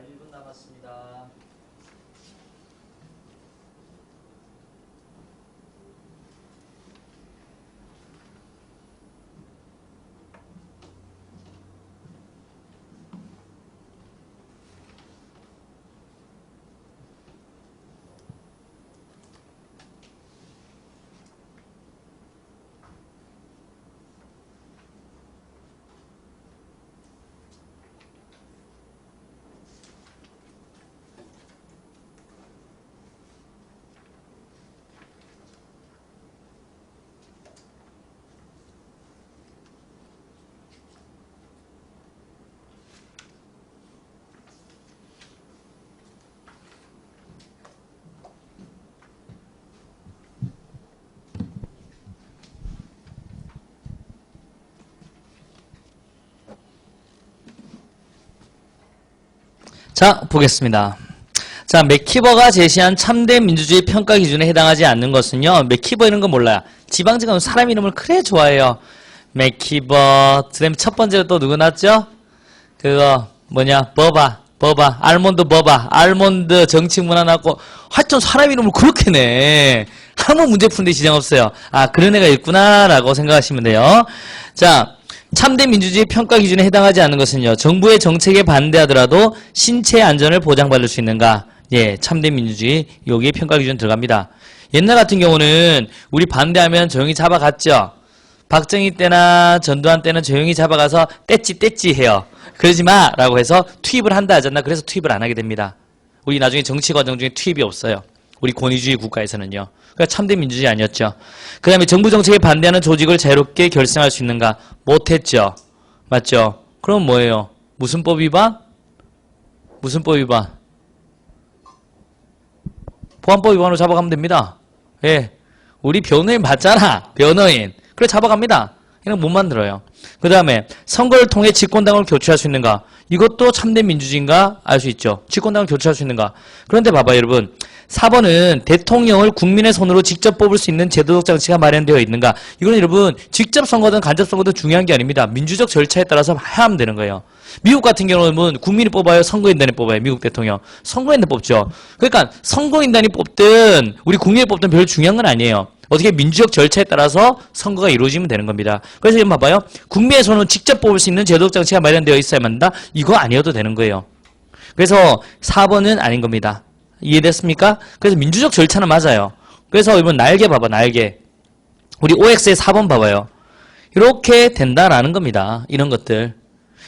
1분 남았습니다. 자, 보겠습니다. 자, 맥키버가 제시한 참된 민주주의 평가 기준에 해당하지 않는 것은요. 맥키버 이런 거 몰라요. 지방직은 사람 이름을 그래 좋아해요. 맥키버. 그다음에 첫 번째로 또 누구 났죠? 그거 뭐냐? 버바. 알몬드 버바. 알몬드 정치 문화 났고 하여튼 사람 이름을 그렇게 내. 아무 문제 푼데 지장 없어요. 아, 그런 애가 있구나라고 생각하시면 돼요. 자, 참된 민주주의 평가 기준에 해당하지 않는 것은요. 정부의 정책에 반대하더라도 신체 안전을 보장받을 수 있는가? 예, 참된 민주주의 여기에 평가 기준 들어갑니다. 옛날 같은 경우는 우리 반대하면 조용히 잡아갔죠. 박정희 때나 전두환 때는 조용히 잡아가서 떼찌 해요. 그러지 마라고 해서 투입을 한다 하잖아. 그래서 투입을 안 하게 됩니다. 우리 나중에 정치 과정 중에 투입이 없어요. 우리 권위주의 국가에서는요. 그러니까 참된 민주주의 아니었죠. 그 다음에 정부 정책에 반대하는 조직을 자유롭게 결성할 수 있는가? 못했죠. 맞죠? 그럼 뭐예요? 무슨 법 위반? 무슨 법 위반? 보안법 위반으로 잡아가면 됩니다. 예. 우리 변호인 맞잖아. 변호인. 그래 잡아갑니다. 이건 못 만들어요. 그 다음에 선거를 통해 집권당을 교체할 수 있는가? 이것도 참된 민주주의인가? 알 수 있죠. 집권당을 교체할 수 있는가? 그런데 봐봐요 여러분. 4번은 대통령을 국민의 손으로 직접 뽑을 수 있는 제도적 장치가 마련되어 있는가? 이거는 여러분 직접 선거든 간접 선거든 중요한 게 아닙니다. 민주적 절차에 따라서 해야 하면 되는 거예요. 미국 같은 경우는 국민이 뽑아요? 선거인단이 뽑아요? 미국 대통령. 선거인단 뽑죠. 그러니까 선거인단이 뽑든 우리 국민이 뽑든 별로 중요한 건 아니에요. 어떻게 민주적 절차에 따라서 선거가 이루어지면 되는 겁니다. 그래서 지금 봐봐요. 국민의 손으로 직접 뽑을 수 있는 제도적 장치가 마련되어 있어야만 한다? 이거 아니어도 되는 거예요. 그래서 4번은 아닌 겁니다. 이해됐습니까? 그래서 민주적 절차는 맞아요. 그래서 이번 날개 봐봐, 날개. 우리 OX의 4번 봐봐요. 이렇게 된다라는 겁니다. 이런 것들.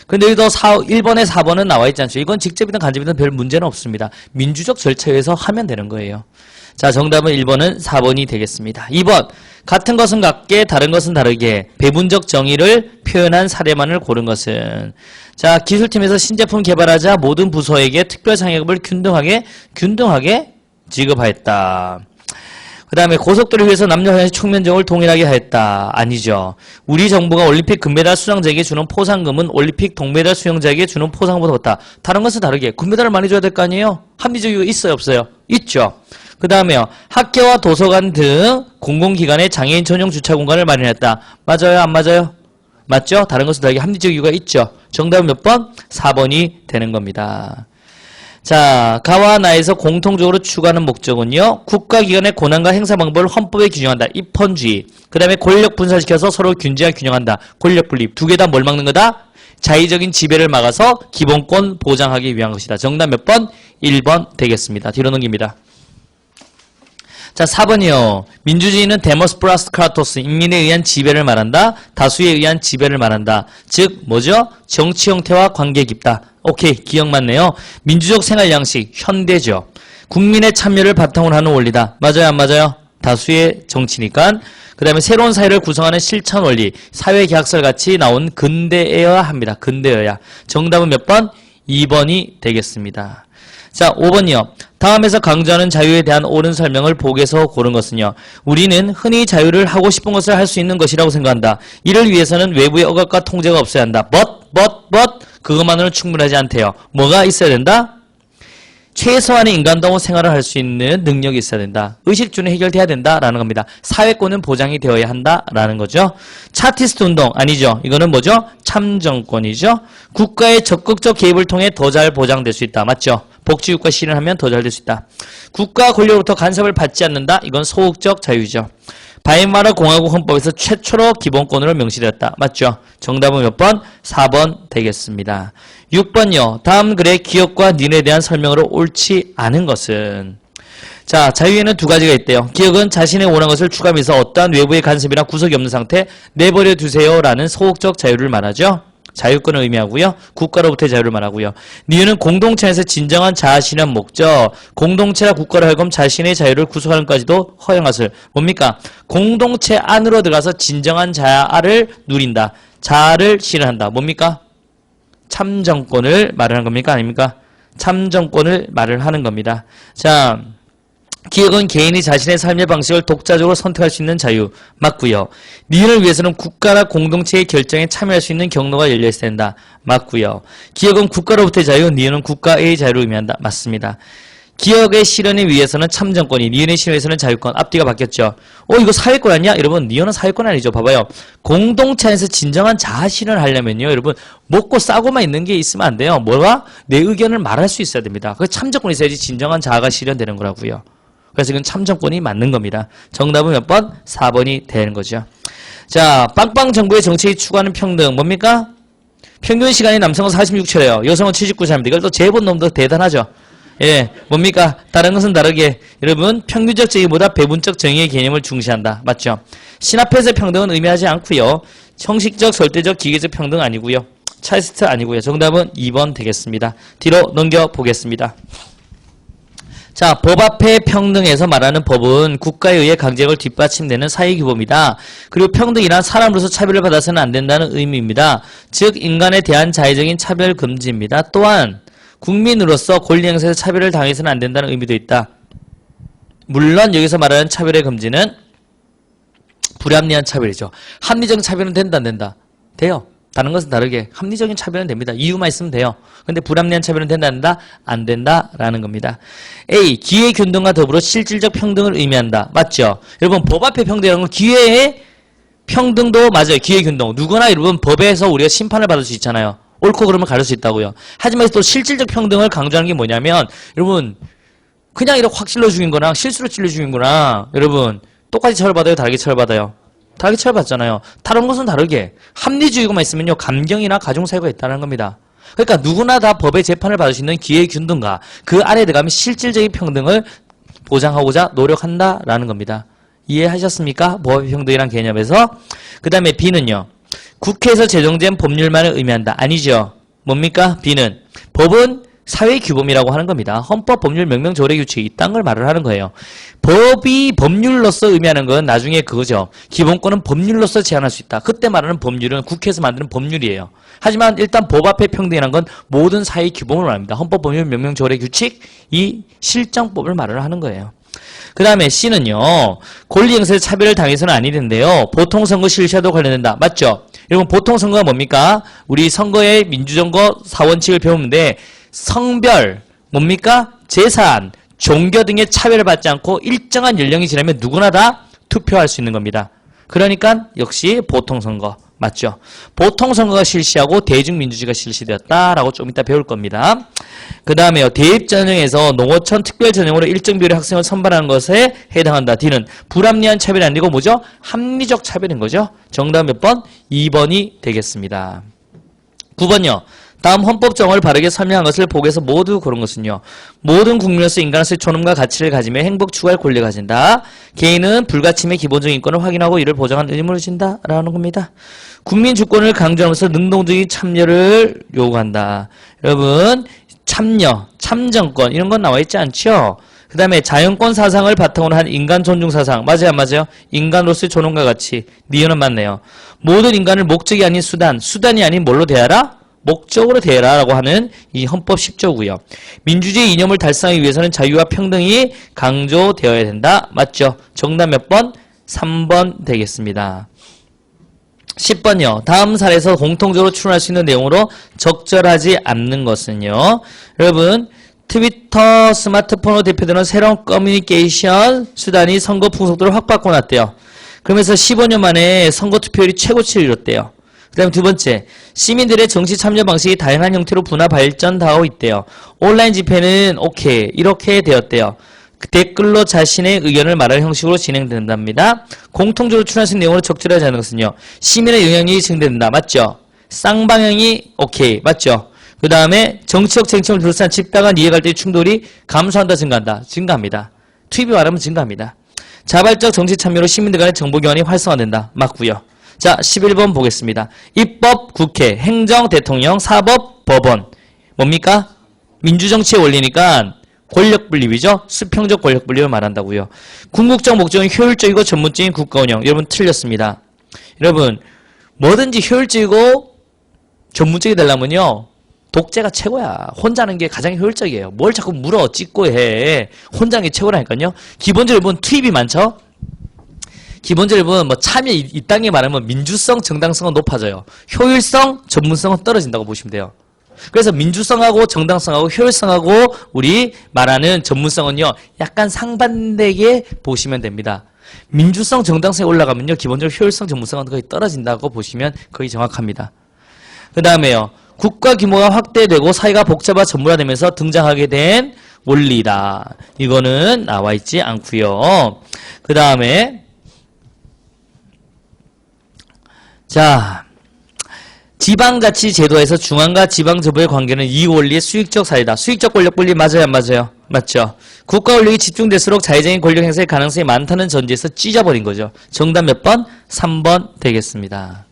근데 여기도 1번에 4번은 나와 있지 않죠. 이건 직접이든 간접이든 별 문제는 없습니다. 민주적 절차에 의해서 하면 되는 거예요. 자, 정답은 1번은 4번이 되겠습니다. 2번. 같은 것은 같게 다른 것은 다르게 배분적 정의를 표현한 사례만을 고른 것은. 자, 기술팀에서 신제품 개발하자 모든 부서에게 특별 상여금을 균등하게 지급하였다. 그 다음에 고속도로를 위해서 남녀 화장실 총면적을 동일하게 하였다. 아니죠. 우리 정부가 올림픽 금메달 수상자에게 주는 포상금은 올림픽 동메달 수상자에게 주는 포상금보다 높다. 다른 것은 다르게 금메달을 많이 줘야 될 거 아니에요? 합리적 이유가 있어요 없어요? 있죠. 그 다음에요. 학교와 도서관 등 공공기관에 장애인 전용 주차 공간을 마련했다. 맞아요? 안 맞아요? 맞죠? 다른 것은 다르게 합리적 이유가 있죠. 정답은 몇 번? 4번이 되는 겁니다. 자, 가와 나에서 공통적으로 추구하는 목적은요. 국가기관의 권한과 행사 방법을 헌법에 규정한다. 입헌주의. 그 다음에 권력 분산시켜서 서로 균제와 균형한다. 권력 분립. 두 개 다 뭘 막는 거다? 자의적인 지배를 막아서 기본권 보장하기 위한 것이다. 정답 몇 번? 1번 되겠습니다. 뒤로 넘깁니다. 자, 4번이요. 민주주의는 데모스 플러스 크라토스, 인민에 의한 지배를 말한다. 다수에 의한 지배를 말한다. 즉 뭐죠? 정치 형태와 관계 깊다. 오케이, 기억 맞네요. 민주적 생활 양식, 현대죠. 국민의 참여를 바탕으로 하는 원리다. 맞아요, 안 맞아요? 다수의 정치니까. 그 다음에 새로운 사회를 구성하는 실천 원리, 사회계약설 같이 나온 근대여야 합니다. 근대여야. 정답은 몇 번? 2번이 되겠습니다. 자, 5번이요. 다음에서 강조하는 자유에 대한 옳은 설명을 보기에서 고른 것은요. 우리는 흔히 자유를 하고 싶은 것을 할 수 있는 것이라고 생각한다. 이를 위해서는 외부의 억압과 통제가 없어야 한다. but 그것만으로는 충분하지 않대요. 뭐가 있어야 된다? 최소한의 인간다운 생활을 할 수 있는 능력이 있어야 된다. 의식주는 해결돼야 된다라는 겁니다. 사회권은 보장이 되어야 한다라는 거죠. 차티스트 운동 아니죠. 이거는 뭐죠? 참정권이죠. 국가의 적극적 개입을 통해 더 잘 보장될 수 있다. 맞죠? 복지국가 실현하면 더 잘 될 수 있다. 국가 권력으로부터 간섭을 받지 않는다. 이건 소극적 자유죠. 바이마르 공화국 헌법에서 최초로 기본권으로 명시되었다. 맞죠? 정답은 몇 번? 4번 되겠습니다. 6번요. 다음 글의 기억과 닌에 대한 설명으로 옳지 않은 것은? 자, 자유에는 두 가지가 있대요. 기억은 자신의 원하는 것을 추구하면서 어떠한 외부의 간섭이나 구속이 없는 상태 내버려 두세요 라는 소극적 자유를 말하죠. 자유권을 의미하고요. 국가로부터의 자유를 말하고요. 니은은 공동체 안에서 진정한 자아 실현 목적, 공동체나 국가로 하여금 자신의 자유를 구속하는 것까지도 허용하실. 뭡니까? 공동체 안으로 들어가서 진정한 자아를 누린다. 자아를 실현한다. 뭡니까? 참정권을 말하는 겁니까? 아닙니까? 참정권을 말을 하는 겁니다. 자, 기억은 개인이 자신의 삶의 방식을 독자적으로 선택할 수 있는 자유. 맞고요. 니은을 위해서는 국가나 공동체의 결정에 참여할 수 있는 경로가 열려있어야 된다. 맞고요. 기억은 국가로부터의 자유, 니은은 국가의 자유를 의미한다. 맞습니다. 기억의 실현을 위해서는 참정권이, 니은의 실현에 위해서는 자유권. 앞뒤가 바뀌었죠. 이거 사회권 아니야? 여러분, 니은은 사회권 아니죠. 봐봐요. 공동체 안에서 진정한 자아 실현을 하려면요. 여러분, 먹고 싸고만 있는 게 있으면 안 돼요. 뭐가? 내 의견을 말할 수 있어야 됩니다. 그 참정권이 있어야지 진정한 자아가 실현되는 거라고요. 그래서 이건 참정권이 맞는 겁니다. 정답은 몇 번? 4번이 되는 거죠. 자, 빵빵 정부의 정책이 추구하는 평등. 뭡니까? 평균 시간이 남성은 46초래요. 여성은 79초입니다. 이걸 또 재본 놈도 대단하죠. 예, 뭡니까? 다른 것은 다르게. 여러분, 평균적 정의보다 배분적 정의의 개념을 중시한다. 맞죠? 신합해서 평등은 의미하지 않고요. 형식적, 절대적, 기계적 평등 아니고요. 차이스트 아니고요. 정답은 2번 되겠습니다. 뒤로 넘겨보겠습니다. 자, 법 앞에 평등에서 말하는 법은 국가에 의해 강제력을 뒷받침되는 사회규범이다. 그리고 평등이란 사람으로서 차별을 받아서는 안 된다는 의미입니다. 즉 인간에 대한 자의적인 차별 금지입니다. 또한 국민으로서 권리 행사에서 차별을 당해서는 안 된다는 의미도 있다. 물론 여기서 말하는 차별의 금지는 불합리한 차별이죠. 합리적인 차별은 된다 안 된다? 돼요. 다른 것은 다르게 합리적인 차별은 됩니다. 이유만 있으면 돼요. 근데 불합리한 차별은 된다 안 된다? 안 된다라는 겁니다. A. 기회 균등과 더불어 실질적 평등을 의미한다. 맞죠? 여러분 법 앞에 평등이라는 건 기회의 평등도 맞아요. 기회 균등. 누구나 여러분 법에서 우리가 심판을 받을 수 있잖아요. 옳고 그름을 가릴 수 있다고요. 하지만 또 실질적 평등을 강조하는 게 뭐냐면 여러분 그냥 이렇게 확 찔러 죽인 거랑 실수로 찔러 죽인 거랑 여러분 똑같이 처벌받아요? 다르게 처벌받아요? 다르게 처벌받잖아요. 다른 것은 다르게 합리주의가만 있으면요 감경이나 가중사유가 있다는 겁니다. 그러니까 누구나 다 법의 재판을 받을 수 있는 기회의 균등과 그 안에 들어가면 실질적인 평등을 보장하고자 노력한다라는 겁니다. 이해하셨습니까? 법의 평등이란 개념에서. 그 다음에 B는요. 국회에서 제정된 법률만을 의미한다. 아니죠. 뭡니까? B는 법은 사회규범이라고 하는 겁니다. 헌법, 법률, 명령, 조례, 규칙 이딴 걸 말을 하는 거예요. 법이 법률로서 의미하는 건 나중에 그거죠. 기본권은 법률로서 제한할 수 있다. 그때 말하는 법률은 국회에서 만드는 법률이에요. 하지만 일단 법 앞에 평등이라는 건 모든 사회규범을 말합니다. 헌법, 법률, 명령, 조례, 규칙 이 실정법을 말을 하는 거예요. 그 다음에 C는요. 권리 행사에 차별을 당해서는 아니 된대요. 보통선거 실시와도 관련된다. 맞죠? 여러분 보통선거가 뭡니까? 우리 선거의 민주선거 4원칙을 배우는데 성별, 뭡니까? 재산, 종교 등의 차별을 받지 않고 일정한 연령이 지나면 누구나 다 투표할 수 있는 겁니다. 그러니까 역시 보통선거 맞죠? 보통선거가 실시하고 대중민주주의가 실시되었다라고 좀 이따 배울 겁니다. 그 다음에요. 대입전형에서 농어촌 특별전형으로 일정 비율의 학생을 선발하는 것에 해당한다. D는 불합리한 차별이 아니고 뭐죠? 합리적 차별인 거죠. 정답 몇 번? 2번이 되겠습니다. 9번요. 다음 헌법 정언을 바르게 설명한 것을 보고서 모두 고른 것은요. 모든 국민으로서 인간으로서의 존엄과 가치를 가지며 행복 추구할 권리를 가진다. 개인은 불가침의 기본적인 인권을 확인하고 이를 보장하는 의무를 진다. 라는 겁니다. 국민 주권을 강조하면서 능동적인 참여를 요구한다. 여러분 참여, 참정권 이런 건 나와 있지 않죠? 그 다음에 자연권 사상을 바탕으로 한 인간 존중 사상. 맞아요 안 맞아요? 인간으로서의 존엄과 가치. 니은은 맞네요. 모든 인간을 목적이 아닌 수단이 아닌 뭘로 대하라? 목적으로 대해라라고 하는 이 헌법 10조고요. 민주주의 이념을 달성하기 위해서는 자유와 평등이 강조되어야 된다. 맞죠? 정답 몇 번? 3번 되겠습니다. 10번요. 다음 사례에서 공통적으로 추론할 수 있는 내용으로 적절하지 않는 것은요. 여러분 트위터, 스마트폰으로 대표되는 새로운 커뮤니케이션 수단이 선거 풍속도를 확 바꿔놨대요. 그러면서 15년 만에 선거 투표율이 최고치를 이뤘대요. 그 다음에 두 번째, 시민들의 정치 참여 방식이 다양한 형태로 분화 발전하고 있대요. 온라인 집회는 오케이, 이렇게 되었대요. 댓글로 자신의 의견을 말하는 형식으로 진행된답니다. 공통적으로 출연하신 내용으로 적절하지 않은 것은요. 시민의 영향력이 증대된다. 맞죠? 쌍방향이 오케이. 맞죠? 그 다음에 정치적 쟁점을 둘러싼 집단간 이해갈등의 충돌이 감소한다, 증가한다. 증가합니다. 투입이 말하면 증가합니다. 자발적 정치 참여로 시민들 간의 정보 교환이 활성화된다. 맞고요. 자, 11번 보겠습니다. 입법, 국회, 행정, 대통령, 사법, 법원. 뭡니까? 민주정치의 원리니까 권력 분립이죠. 수평적 권력 분립을 말한다고요. 궁극적 목적은 효율적이고 전문적인 국가 운영. 여러분 틀렸습니다. 여러분 뭐든지 효율적이고 전문적이 되려면요. 독재가 최고야. 혼자 하는 게 가장 효율적이에요. 뭘 자꾸 물어 찢고 해. 혼자 하는 게 최고라니까요. 기본적으로 보면 투입이 많죠. 기본적으로 보면 뭐 참여 이 땅에 말하면 민주성, 정당성은 높아져요. 효율성, 전문성은 떨어진다고 보시면 돼요. 그래서 민주성하고 정당성하고 효율성하고 우리 말하는 전문성은요. 약간 상반되게 보시면 됩니다. 민주성, 정당성이 올라가면요. 기본적으로 효율성, 전문성은 거의 떨어진다고 보시면 거의 정확합니다. 그 다음에요. 국가 규모가 확대되고 사회가 복잡화 전문화되면서 등장하게 된 원리다. 이거는 나와 있지 않고요. 그 다음에 자, 지방자치 제도에서 중앙과 지방정부의 관계는 이 원리의 수익적 사회다. 수익적 권력 분리 맞아요, 안 맞아요? 맞죠? 국가 권력이 집중될수록 자의적인 권력 행사의 가능성이 많다는 전제에서 찢어버린 거죠. 정답 몇 번? 3번 되겠습니다.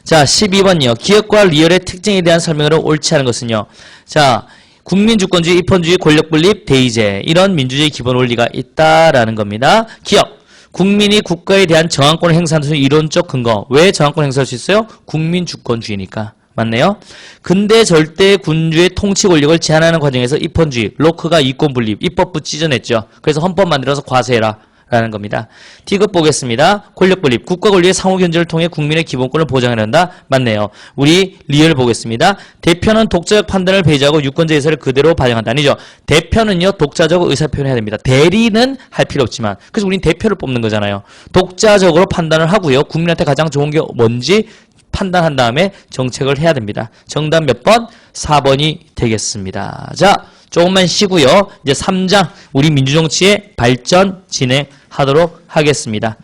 자, 12번이요. 기업과 리얼의 특징에 대한 설명으로 옳지 않은 것은요. 자, 국민주권주의, 입헌주의, 권력분립, 대의제 이런 민주주의 기본 원리가 있다라는 겁니다. 기업. 국민이 국가에 대한 정황권을 행사하는 이론적 근거. 왜 정황권을 행사할 수 있어요? 국민주권주의니까. 맞네요. 근대 절대 군주의 통치 권력을 제한하는 과정에서 입헌주의, 로크가 이권분립, 입법부 찢어냈죠. 그래서 헌법 만들어서 과세해라. 라는 겁니다. T급 보겠습니다. 권력분립, 국가 권력의 상호견제를 통해 국민의 기본권을 보장해야 한다. 맞네요. 우리 리얼 보겠습니다. 대표는 독자적 판단을 배제하고 유권자 의사를 그대로 반영한다. 아니죠. 대표는요 독자적으로 의사표현을 해야 됩니다. 대리는 할 필요 없지만 그래서 우린 대표를 뽑는 거잖아요. 독자적으로 판단을 하고요. 국민한테 가장 좋은 게 뭔지 판단한 다음에 정책을 해야 됩니다. 정답 몇 번? 4번이 되겠습니다. 자, 조금만 쉬고요. 이제 3장 우리 민주정치의 발전 진행하도록 하겠습니다.